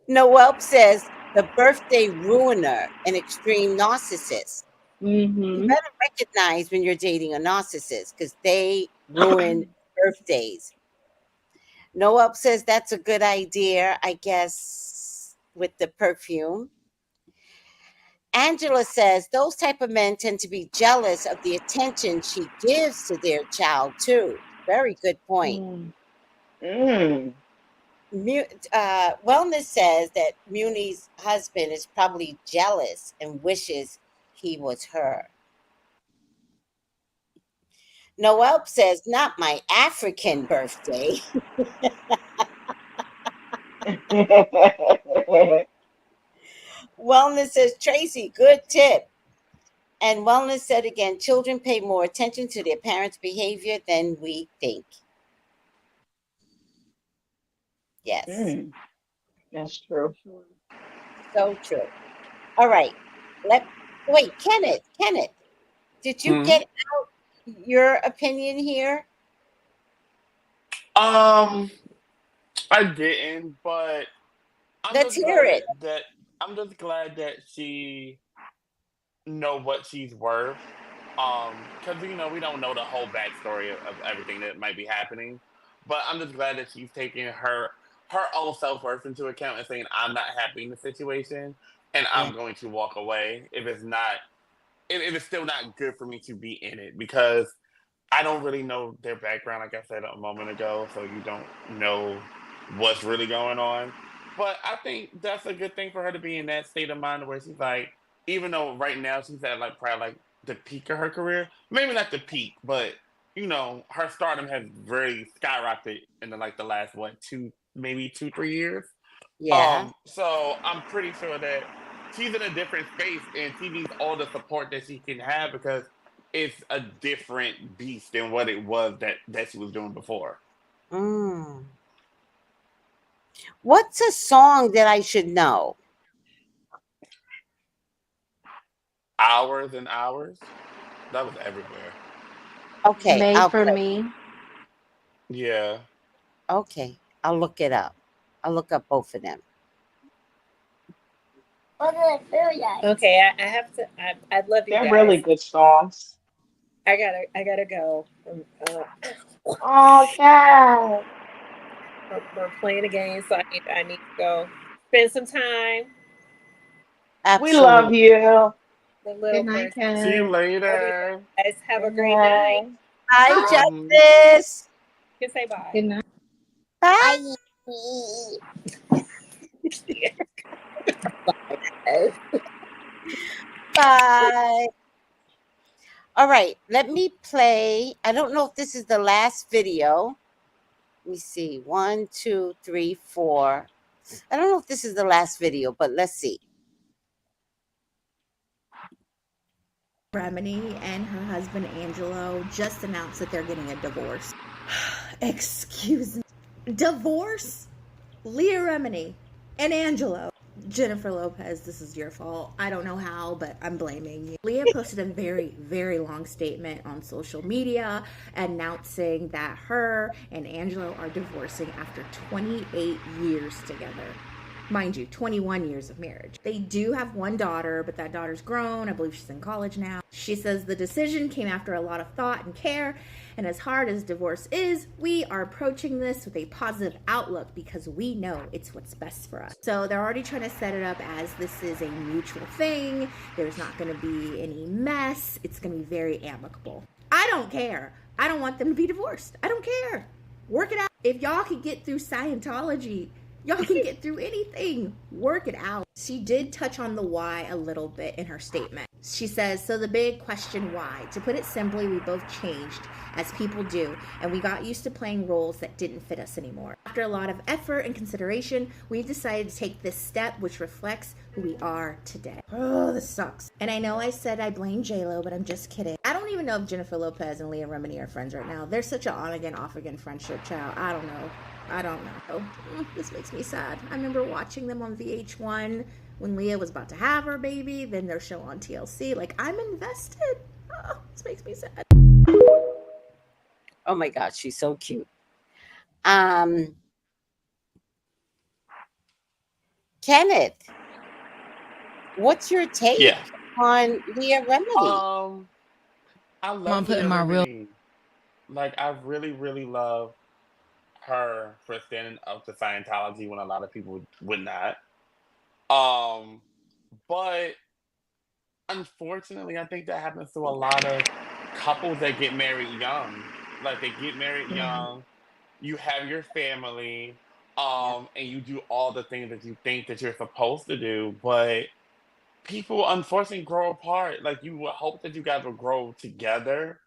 Noel says, the birthday ruiner, an extreme narcissist. You
Mm-hmm.
better recognize when you're dating a narcissist because they ruin birthdays. Noel says that's a good idea, I guess, with the perfume. Angela says those type of men tend to be jealous of the attention she gives to their child too. Very good point.
Mm.
Wellness says that Muni's husband is probably jealous and wishes he was her. Noel says, not my African birthday. Wellness says, Tracy, good tip. And Wellness said again, children pay more attention to their parents' behavior than we think. Yes.
That's true.
So true. All right. Wait, Kenneth, did you
Hmm.
get out your opinion here?
I didn't, but I'm
Let's
just
hear
glad
it.
that she know what she's worth. Because we don't know the whole backstory of everything that might be happening, but I'm just glad that she's taking her own self worth into account and saying I'm not happy in the situation and
Yeah.
I'm going to walk away if it's not if it's still not good for me to be in it because I don't really know their background, like I said a moment ago, so you don't know what's really going on. But I think that's a good thing for her to be in that state of mind where she's like, even though right now she's at like probably like the peak of her career, maybe not the peak, but her stardom has really skyrocketed in the last what maybe 2 3 years.
Yeah.
So I'm pretty sure that she's in a different space and she needs all the support that she can have because it's a different beast than what it was that she was doing before.
Mm. What's a song that I should know?
Hours and hours. That was everywhere.
Okay,
Made
I'll
for
play.
me.
Yeah.
Okay, I'll look it up. I'll look up both of them.
Okay, I have to. I love you
They're really
guys.
good songs.
I gotta go.
Oh, yeah.
We're playing a game, so I need to go spend some time
We love
Absolutely.
you.
with
Good
little
night,
person.
See you
Kenneth.
Love you
later.
guys. Have a
Good
great night.
night.
Hi,
Hmm.
Justice.
You can say bye.
Good night.
Bye. Bye. All right, let me play. I don't know if this is the last video. Let me see. 1, 2, 3, 4. I don't know if this is the last video, but let's see.
Remini and her husband Angelo just announced that they're getting a divorce. Excuse me. Divorce? Leah Remini and Angelo. Jennifer Lopez, this is your fault. I don't know how, but I'm blaming you. Leah posted a very, very long statement on social media announcing that her and Angelo are divorcing after 28 years together. Mind you, 21 years of marriage. They do have one daughter, but that daughter's grown. I believe she's in college now. She says the decision came after a lot of thought and care, and as hard as divorce is, we are approaching this with a positive outlook because we know it's what's best for us. So they're already trying to set it up as this is a mutual thing. There's not going to be any mess. It's going to be very amicable. I don't care. I don't want them to be divorced. I don't care. Work it out. If y'all could get through Scientology Y'all can get through anything. Work it out. She did touch on the why a little bit in her statement. She says, so the big question why. To put it simply, we both changed, as people do, and we got used to playing roles that didn't fit us anymore. After a lot of effort and consideration, we've decided to take this step, which reflects who we are today. Oh, this sucks. And I know I said I blame jLO, but I'm just kidding. I don't even know if Jennifer Lopez and Leah Remini are friends right now. They're such an on-again, off-again friendship, child. I don't know. This makes me sad. I remember watching them on VH1 when Leah was about to have her baby, then their show on TLC. Like, I'm invested. Oh, this makes me sad.
Oh my God, she's so cute. Kenneth, what's your take on Leah Remini?
I love
putting
Leah
my real
Remini. Like, I really, really love her for standing up to Scientology when a lot of people would not. But unfortunately, I think that happens to a lot of couples that get married young. Like, they get married young, you have your family, and you do all the things that you think that you're supposed to do, but people unfortunately grow apart. Like, you would hope that you guys will grow together,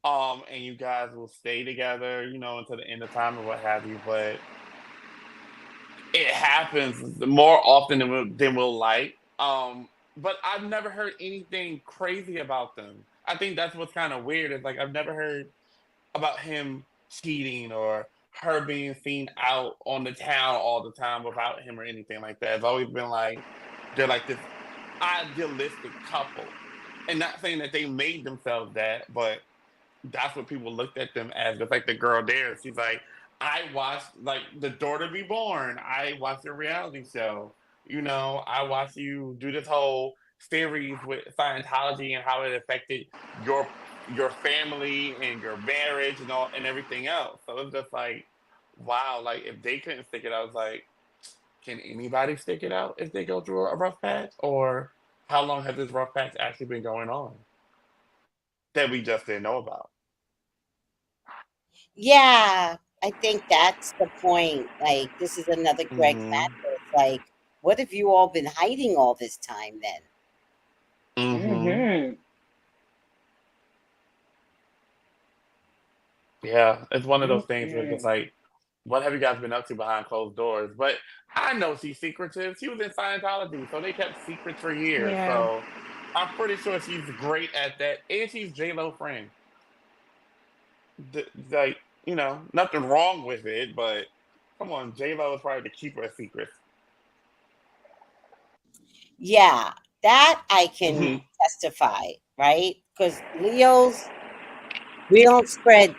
and you guys will stay together, until the end of time or what have you. But it happens more often than we'll like. But I've never heard anything crazy about them. I think that's what's kind of weird. Is like I've never heard about him cheating or her being seen out on the town all the time without him or anything like that. It's always been like they're like this idealistic couple. And not saying that they made themselves that, but that's what people looked at them as. Just like the girl there, she's like, I watched like The Daughter Be Born. I watched your reality show. I watched you do this whole series with Scientology and how it affected your your family and your marriage and all and everything else. So it's just like, wow, like if they couldn't stick it out, it's like, can anybody stick it out if they go through a rough patch? Or how long has this rough patch actually been going on that we just didn't know about?
Yeah, I think that's the point. Like, this is another Greg
Mm-hmm.
Matter. Like, what have you all been hiding all this time then?
Mm-hmm. Yeah, it's one of those things where it's just like, what have you guys been up to behind closed doors? But I know she's secretive. She was in Scientology, so they kept secrets for years.
Yeah.
So I'm pretty sure she's great at that. And she's jLo friend. Like, nothing wrong with it, but come on, jLo is probably the keeper of secrets.
Yeah, that I can
Mm-hmm.
testify, right? Because Leos, we don't spread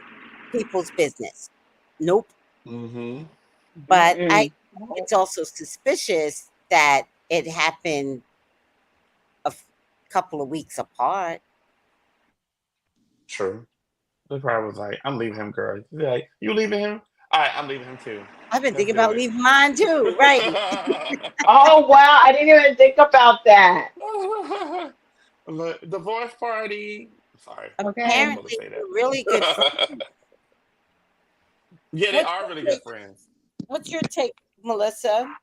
people's business. Nope.
Mm-hmm.
But I think it's also suspicious that it happened a couple of weeks apart.
True. The probably was like, I'm leaving him, girl. She's like, you leaving him? All right, I'm leaving him too.
I've been
Let's
thinking
do
about
it.
leaving mine too, right?
Oh wow, I didn't even think about that.
Divorce party. Sorry.
Okay.
I'm supposed to
Apparently,
say
they're really good
that.
friends.
Yeah, they
What's
are
your
really
take?
good friends.
What's your take, Melissa?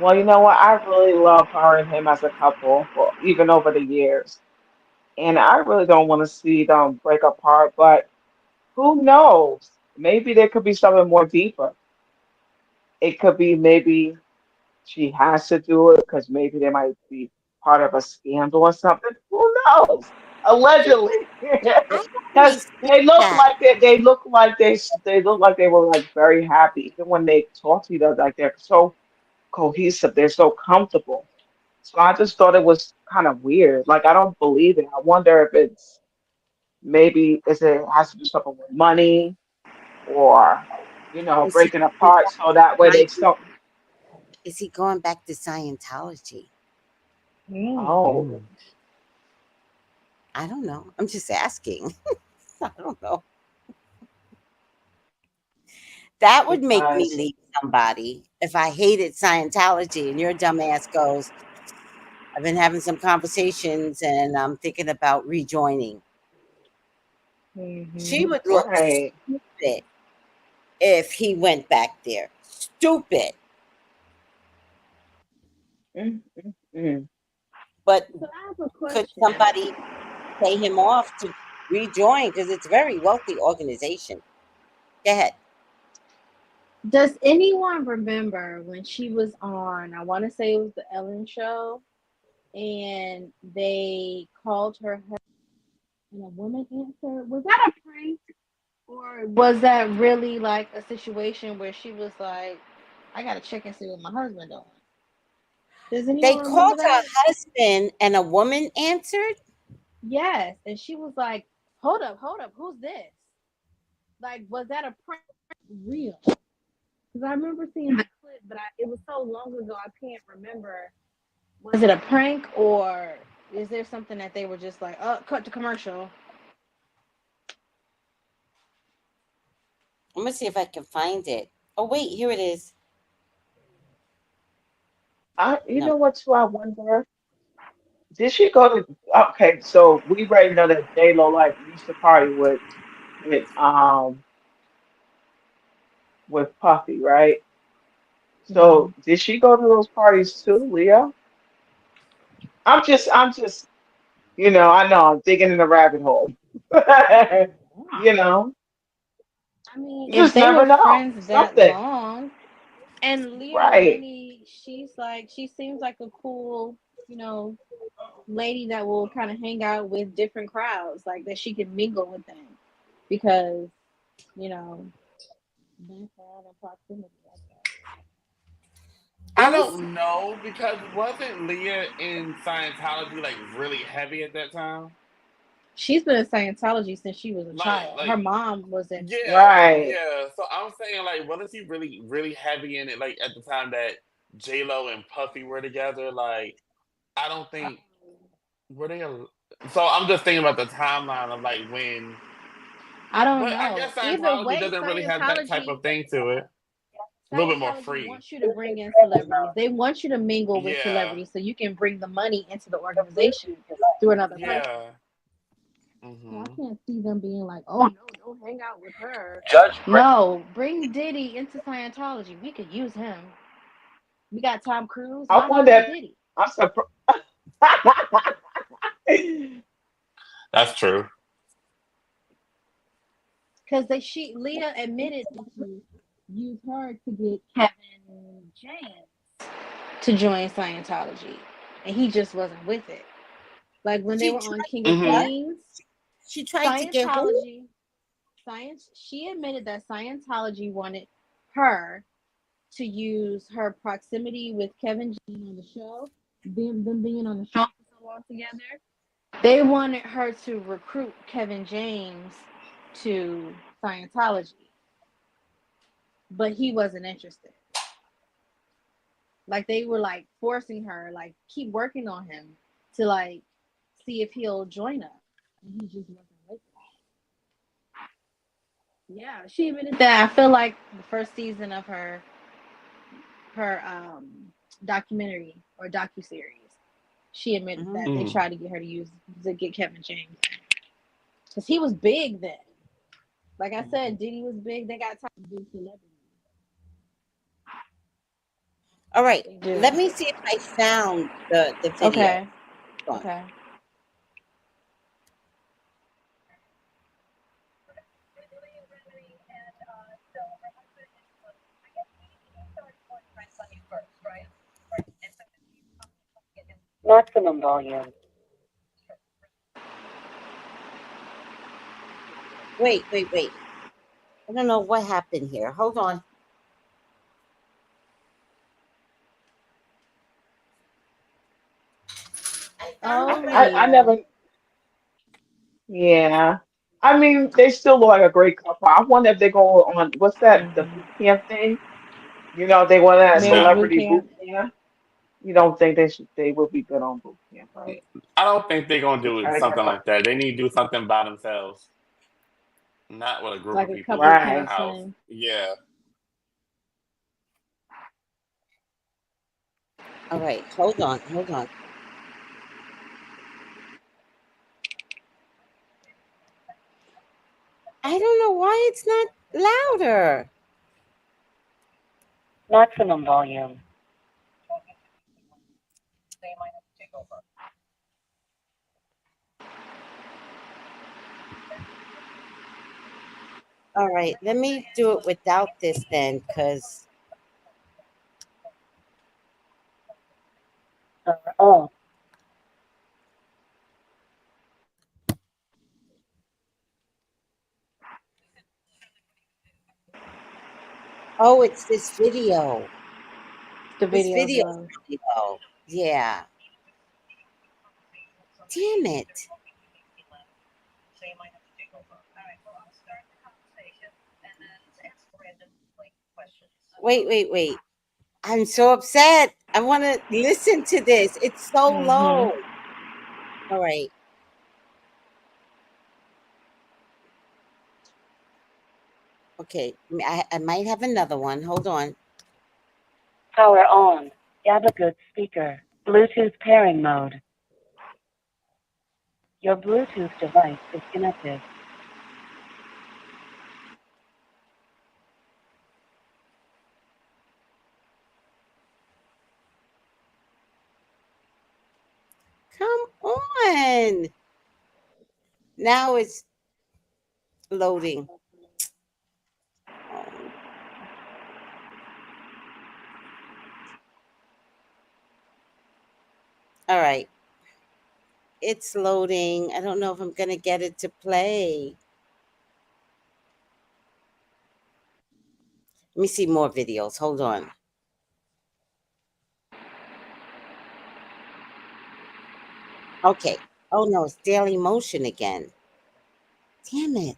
Well, you know what? I really love her and him as a couple, well, even over the years. And I really don't want to see them break apart, but who knows? Maybe there could be something more deeper. It could be maybe she has to do it because maybe they might be part of a scandal or something. Who knows? Allegedly,
I
because
always think
they look
that.
like they look like they look like they were like very happy even when they talk to each other. Like they're so cohesive, they're so comfortable. So I just thought it was kind of weird. Like I don't believe it. I wonder if it's maybe is it has to do something with money or
Is he
breaking
going
apart
back
so
to
that way they still.
Is he going back to Scientology?
Oh.
Mm.
I don't know. I'm just asking. I don't know. That would make me
Because
leave somebody if I hated Scientology and your dumbass goes, I've been having some conversations and I'm thinking about rejoining. She would look
right.
stupid. if he went back there. Stupid. But
So I have a
could
question.
somebody pay him off to rejoin? Because it's a very wealthy organization. Go ahead.
Does anyone remember when she was on, I want to say it was the Ellen show, and they called her husband and a woman answered? Was that a prank? Or was that really like a situation where she was like, I gotta check and see what my husband doing? Does
They
anyone remember
called her
that?
husband and a woman answered?
Yes. And she was like, hold up, who's this? Like, was that a prank real? Because I remember seeing the clip, but it was so long ago I can't remember. Was it a prank or is there something that they were just like, oh, cut to commercial?
I'm gonna see if I can find it. Oh wait, here it is.
You
No.
know what too? I wonder. Did she go to? Okay, so we already know that jLO like used to party with um with Puffy, right?
Mm-hmm.
So did she go to those parties too, Leah? I'm just, I know I'm digging in the rabbit hole. You know,
I mean,
you
if
just
they
never
were
know.
friends that
Something,
long, and Leah
right?
Remini, she seems like a cool, you know, lady that will kind of hang out with different crowds, like that she can mingle with them, because you know, background and proximity like that.
Let
I
me see.
don't know because wasn't Leah in Scientology like really heavy at that time?
She's been in Scientology since she was a
Like,
child.
like
Her mom was in.
yeah,
Right.
yeah. So I'm saying like, wasn't he really, really heavy in it? Like at the time that jLO and Puffy were together. Like, I don't think were they. So I'm just thinking about the timeline of like when.
I don't
But I
know.
guess
Either
Scientology
way,
doesn't really have that type of thing to it. A little bit more
Scientology
free.
wants you to bring in celebrities. They want you to mingle with
Yeah,
celebrities so you can bring the money into the organization through another person.
yeah.
So I
Hmm.
can't see them being like, oh no, don't hang out with her. No, bring Diddy into Scientology. We could use him. We got Tom Cruise.
I
Why not
wonder.
get Diddy?
I'm surprised.
That's true.
Because Leah admitted that she used her to get Kevin James to join Scientology, and he just wasn't with it. Like when they
She
were on
tried
King of
Hmm.
what?
Queens,
She tried to get who?
Scientology, science. She admitted that Scientology wanted her to use her proximity with Kevin James on the show, them being on the show for so long together. They wanted her to recruit Kevin James to Scientology, but he wasn't interested. Like they were like forcing her, like keep working on him to like see if he'll join us, and he just wasn't with it. Yeah, she admitted that. I feel like the first season of her documentary or docu series, she admitted
Hmm.
that they
Mm.
tried to get her to get Kevin James because he was big then. Like I said, Diddy was big. They got top big celebrities.
All right.
They do.
Let me see if I found the video.
Okay.
Hold on.
Okay.
Maximum volume. Wait, wait, wait. I don't know what happened here. Hold on. I found
Oh,
it right
I
Leah.
never. Yeah. I mean, they still look like a great couple. I wonder if they go on, what's that, the
Mm-hmm.
boot camp thing? They want that
Marriage
No,
boot
celebrity
camp.
boot camp. You don't think they would be good on boot camp, right?
I don't think they're gonna
To
do
try to get
something
her.
like that. They need to do something by themselves, not with a group
Like
of
a
people
couple
in the
Right.
house.
counseling.
Yeah.
All right. Hold on. Hold on. I don't know why it's not louder.
Maximum volume.
All right, let me do it without this then, because
Oh,
oh, it's this video.
The
This
video's
video is
low.
really low. Yeah. Damn it. Wait. I'm so upset. I want to listen to this. It's so low. All right. Okay. I might have another one. Hold on.
power on. You have a good speaker. Bluetooth pairing mode. Your Bluetooth device is connected.
Come on. Now it's loading. All right. It's loading. I don't know if I'm going to get it to play. Let me see more videos. Hold on. Okay. Oh, no. It's Daily Motion again. Damn it.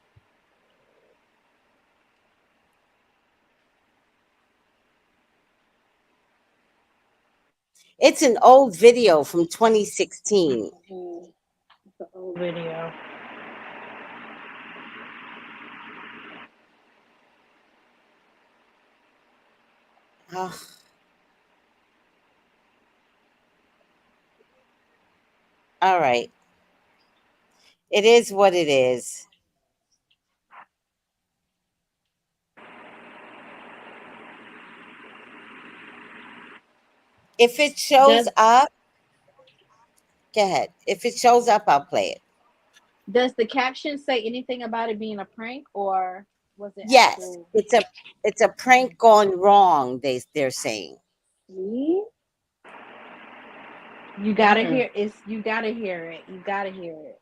It's an old video from 2016.
It's an old video.
Oh. All right. It is what it is. If it shows up, go ahead. If it shows up, I'll play it.
Does the caption say anything about it being a prank, or was it
Yes,
actual?
it's a prank gone wrong. They're saying.
See? You gotta hear it's. You gotta hear it. You gotta hear it.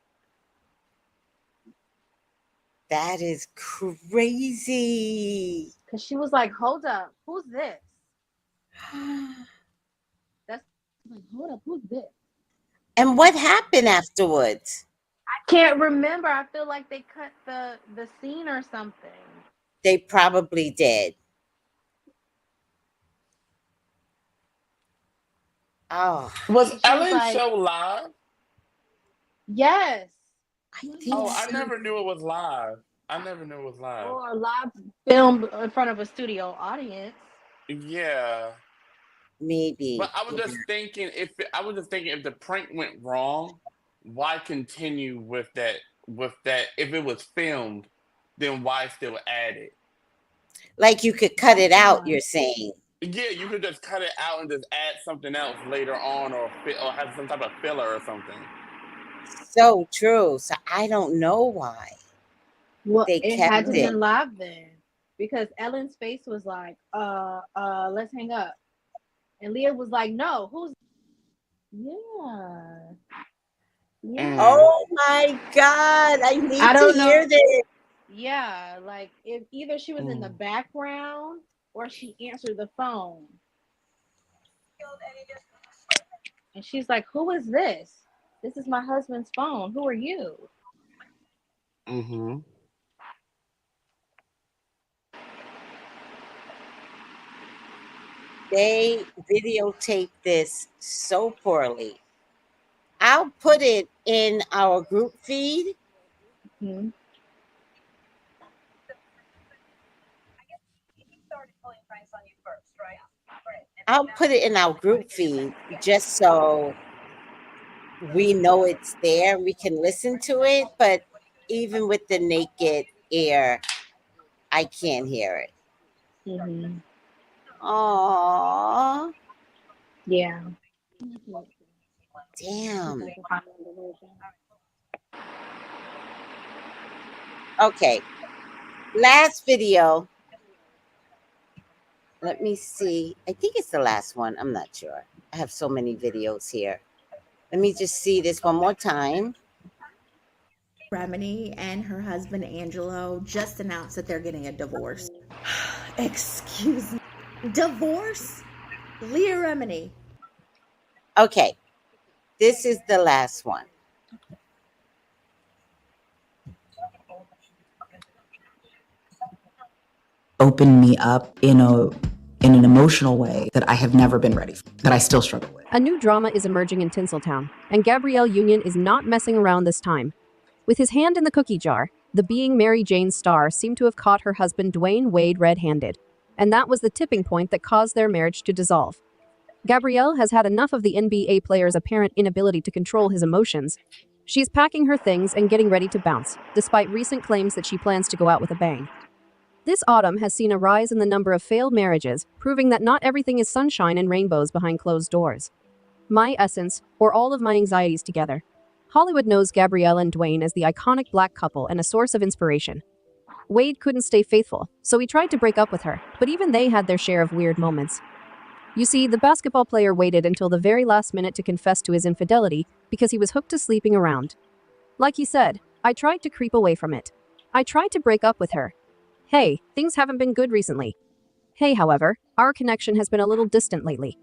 That is crazy.
Cause she was like, "Hold up, who's this?" That's like, "Hold up, who's this?"
And what happened afterwards?
I can't remember. I feel like they cut the scene or something.
They probably did. Oh.
Was
She was
Ellen's
like,
show live?
yes.
I think
Oh, I never knew it was live. I never knew it was live.
Or live film in front of a studio audience.
Yeah.
Maybe.
But I was just thinking if the prank went wrong, why continue with that if it was filmed, then why still add it?
Like you could cut it out, you're saying.
Yeah, you could just cut it out and just add something else later on or have some type of filler or something.
So true. So I don't know why.
Well,
They
it
kept
had to
it.
been live then. Because Ellen's face was like, let's hang up. And Leah was like, no, who's yeah.
Oh my God. I need
I
to
don't
hear
know.
this.
Yeah, like if either she was in the background or she answered the phone. And she's like, who is this? This is my husband's phone. Who are you?
Mm-hmm.
They videotape this so poorly. I'll put it in our group feed.
Mm-hmm.
I'll put it in our group feed just so we know it's there. We can listen to it, but even with the naked ear, I can't hear it.
Mm-hmm.
Aww.
Yeah.
Damn. Okay. Last video. Let me see. I think it's the last one. I'm not sure. I have so many videos here. Let me just see this one more time.
Remini and her husband Angelo just announced that they're getting a divorce. Excuse me. Divorce? Leah Remini.
Okay. This is the last one.
Opened me up in an emotional way that I have never been ready for, that I still struggle with.
A new drama is emerging in Tinseltown, and Gabrielle Union is not messing around this time. With his hand in the cookie jar, the Being Mary Jane star seemed to have caught her husband Dwayne Wade red-handed, and that was the tipping point that caused their marriage to dissolve. Gabrielle has had enough of the NBA player's apparent inability to control his emotions. She's packing her things and getting ready to bounce, despite recent claims that she plans to go out with a bang. This autumn has seen a rise in the number of failed marriages, proving that not everything is sunshine and rainbows behind closed doors. My essence, or all of my anxieties together. Hollywood knows Gabrielle and Dwayne as the iconic black couple and a source of inspiration. Wade couldn't stay faithful, so he tried to break up with her, but even they had their share of weird moments. You see, the basketball player waited until the very last minute to confess to his infidelity because he was hooked to sleeping around. Like he said, I tried to creep away from it. I tried to break up with her. Hey, things haven't been good recently. Hey, however, our connection has been a little distant lately.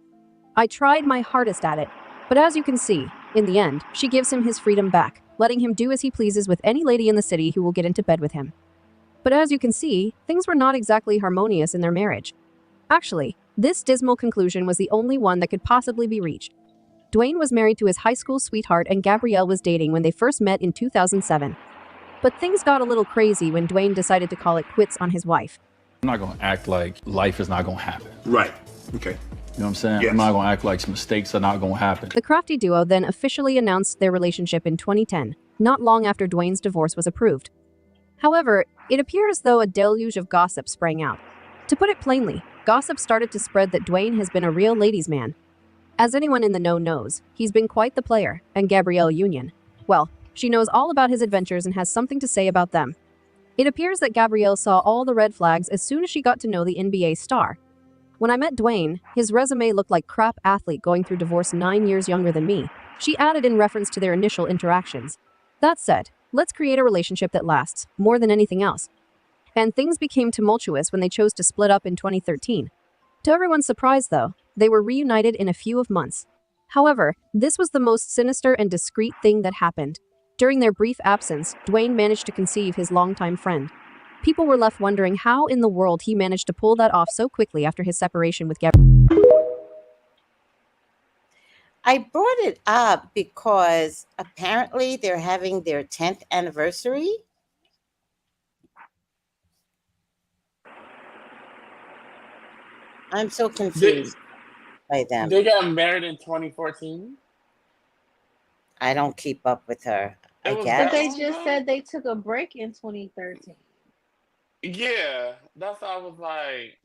I tried my hardest at it, but as you can see, in the end, she gives him his freedom back, letting him do as he pleases with any lady in the city who will get into bed with him. But as you can see, things were not exactly harmonious in their marriage. Actually, this dismal conclusion was the only one that could possibly be reached. Dwayne was married to his high school sweetheart and Gabrielle was dating when they first met in 2007. But things got a little crazy when Dwayne decided to call it quits on his wife.
I'm not going to act like life is not going to happen.
Right. Okay.
You know what I'm saying?
Yes.
I'm not going to act like some mistakes are not going to happen.
The crafty duo then officially announced their relationship in 2010, not long after Dwayne's divorce was approved. However, it appears as though a deluge of gossip sprang out. To put it plainly, gossip started to spread that Dwayne has been a real ladies' man. As anyone in the know knows, he's been quite the player, and Gabrielle Union, well, she knows all about his adventures and has something to say about them. It appears that Gabrielle saw all the red flags as soon as she got to know the NBA star. When I met Dwayne, his resume looked like crap athlete going through divorce 9 years younger than me, she added in reference to their initial interactions. That said, let's create a relationship that lasts, more than anything else. And things became tumultuous when they chose to split up in 2013. To everyone's surprise, though, they were reunited in a few of months. However, this was the most sinister and discreet thing that happened. During their brief absence, Dwayne managed to conceive his longtime friend. People were left wondering how in the world he managed to pull that off so quickly after his separation with Gabrielle.
I brought it up because apparently they're having their 10th anniversary. I'm so confused by them.
They got married in 2014?
I don't keep up with her. I
But
guess.
they just said they took a break in 2013.
Yeah, that's why I was like.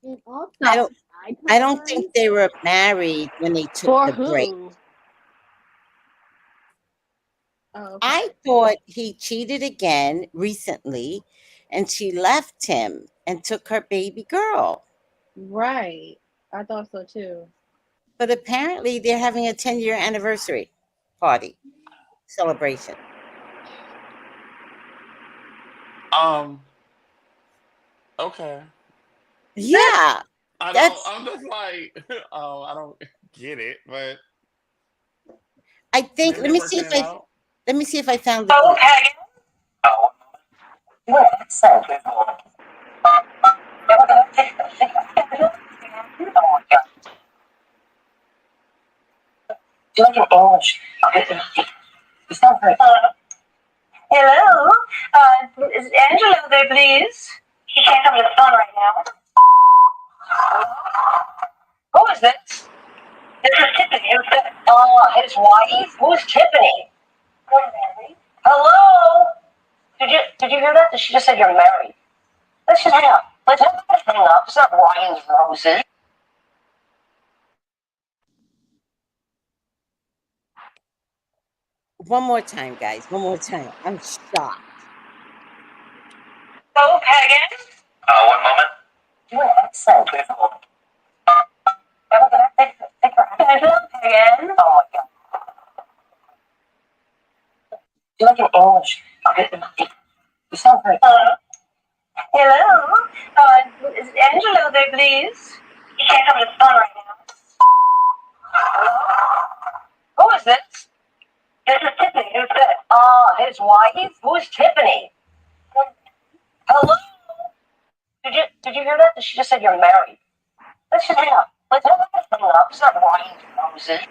And also,
I don't think they were married when they took
for
the
who?
break.
Oh, okay.
I thought he cheated again recently and she left him and took her baby girl.
Right. I thought so too.
But apparently they're having a 10-year anniversary party celebration.
Okay.
Yeah.
I'm just like, I don't get it, but
I think
maybe
let me
they're
see if
working it
I
out.
let me see if I found the
Hello? Is Angelo there, please? He can't come to the phone right now. Who is this? This is Tiffany. Who's that? His wife? Who is Tiffany? Hello? Did you hear that? She just said you're married. Let's just hang up. Let's hang up. Stop writing roses.
One more time, guys. One more time. I'm shocked.
Go, Pagan. 1 moment. Do an accent. Please hold. Take her Pagan. Pagan. Oh my god. You're like an English. You sound very. Hello. Is Angelo there, please? He can't come to the phone right now. Hello? Who is this? This is Tiffany. Who's this? His wife? Who is Tiffany? Hello? Did you hear that? She just said you're married. Let's just hang up. Let's hang up. Start writing roses.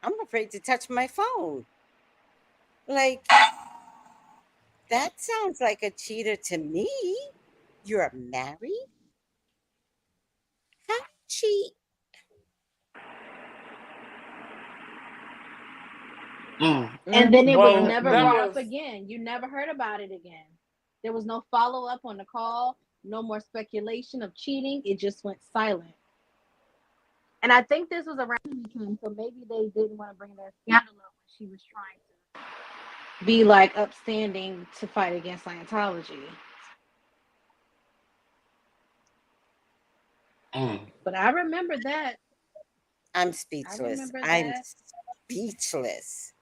I'm afraid to touch my phone. Like, that sounds like a cheater to me. You're married? How cheat?
And then it was
Well,
never
that
brought
was
up again. You never heard about it again. There was no follow up on the call, no more speculation of cheating. It just went silent. And I think this was around the time, so maybe they didn't want to bring that scandal up when she was trying to be like upstanding to fight against Scientology. But I remember that.
I'm speechless. I'm speechless.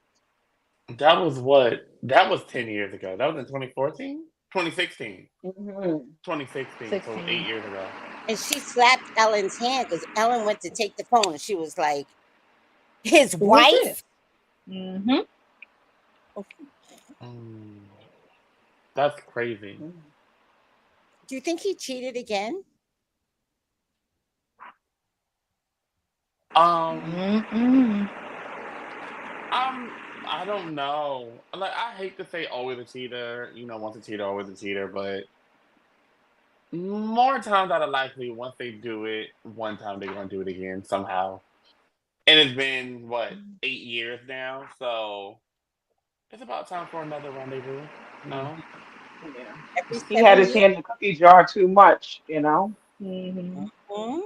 That was what? That was 10 years ago. That was in 2014? 2016. 2016, so 8 years ago.
And she slapped Ellen's hand because Ellen went to take the phone and she was like, his wife?
Mm-hmm.
That's crazy.
Do you think he cheated again?
I don't know. Like, I hate to say always a cheater. Once a cheater, always a cheater. But more times out of likely, once they do it, one time they're gonna do it again somehow. And it's been what 8 years now, so it's about time for another rendezvous. No.
Yeah. He had his hand in the cookie jar too much,
Mm-hmm.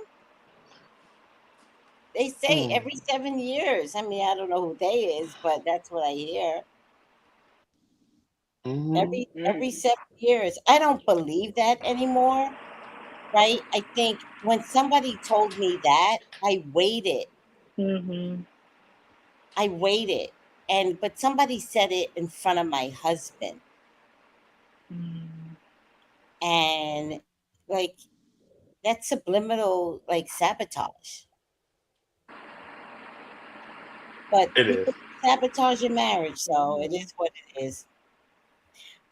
They say every 7 years. I mean, I don't know who they is, but that's what I hear. Every 7 years. I don't believe that anymore, right? I think when somebody told me that, I waited. I waited. But somebody said it in front of my husband. And like that's subliminal like sabotage. But
It is.
people sabotage your marriage, so it is what it is.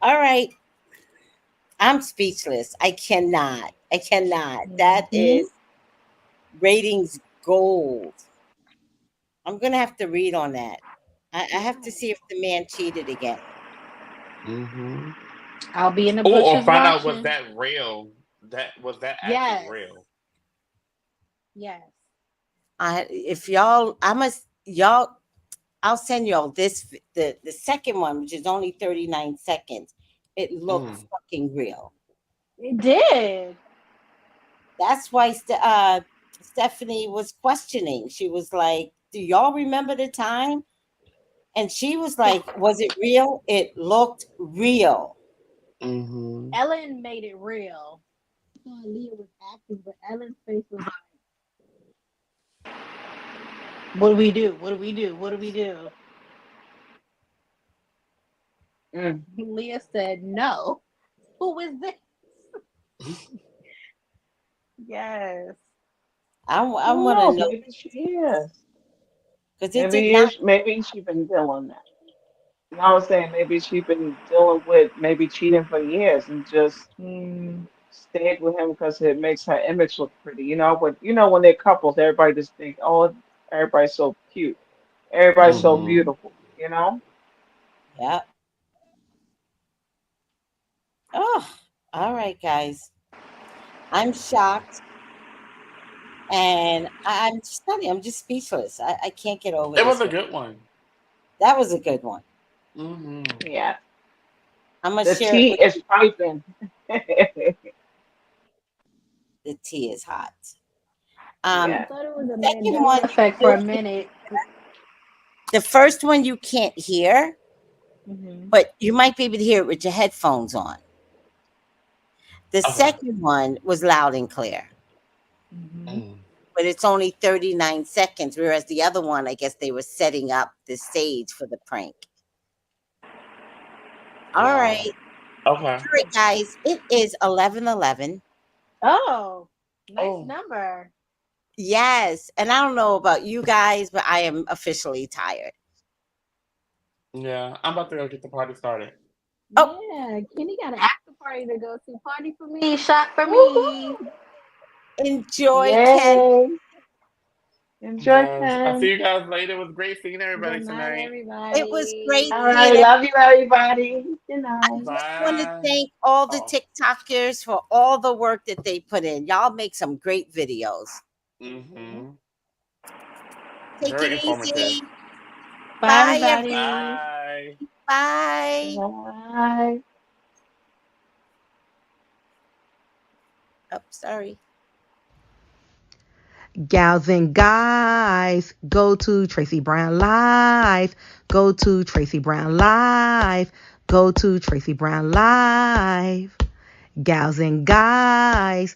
All right. I'm speechless. I cannot. That is ratings gold. I'm gonna have to read on that. I have to see if the man cheated again.
I'll be in the
Or
bushes
find out
watching.
was that real? Was that actually
Yes.
real?
Yes.
If y'all, I'll send y'all this the second one, which is only 39 seconds. It looked fucking real.
It did.
That's why Stephanie was questioning. She was like, "Do y'all remember the time?" And she was like, "Was it real?" It looked real.
Ellen made it real. Leah was acting, but Ellen's face was like, "What do we do? What do we do? What do we do?" Leah said, "No. Who is this?" Yes.
I want to know.
Maybe she is.
Because it did not.
Maybe she's been dealing that. You know what I'm saying? Maybe she's been dealing with maybe cheating for years and just stayed with him because it makes her image look pretty. But when they're couples, everybody just think, oh, everybody's so cute, everybody's so beautiful.
Yeah. Oh, all right, guys. I'm shocked. And I'm just telling you, I'm just speechless. I can't get over
It
this.
was a good one.
That was a good one.
Yeah.
I'm gonna
The
share it
tea
with
is
you.
piping.
The tea is hot.
I
Yeah.
thought it was a
Second
Mandela
one,
effect for a minute.
the first one you can't hear,
Hmm.
but you might be able to hear it with your headphones on. The
Okay.
second one was loud and clear, but it's only 39 seconds, whereas the other one, I guess they were setting up the stage for the prank. All
Wow.
right.
Okay.
All right, guys. It is 11:11.
Oh, nice
Oh.
number.
Yes. And I don't know about you guys, but I am officially tired.
Yeah, I'm about to go get the party started.
Oh,
Yeah, Kenny got an after party to go to. Party for me, shot for me.
Woohoo!
enjoy, Ken.
Yay! Enjoy,
Yes. I'll see
Ken.
you guys later. It was great seeing everybody
Good night,
tonight.
It was
everybody.
great
All
seeing
right.
it.
Love you, everybody. Good
I
night.
just want to
Bye.
thank all the
Oh.
TikTokers for all the work that they put in. Y'all make some great videos.
Mm-hmm.
Take
Very
it
informative.
easy.
Bye,
Bye,
everybody.
Bye.
everybody. Bye.
Bye.
Oh, sorry.
Gals and guys, go to Tracy Brown Live. Go to Tracy Brown Live. Go to Tracy Brown Live. Gals and guys,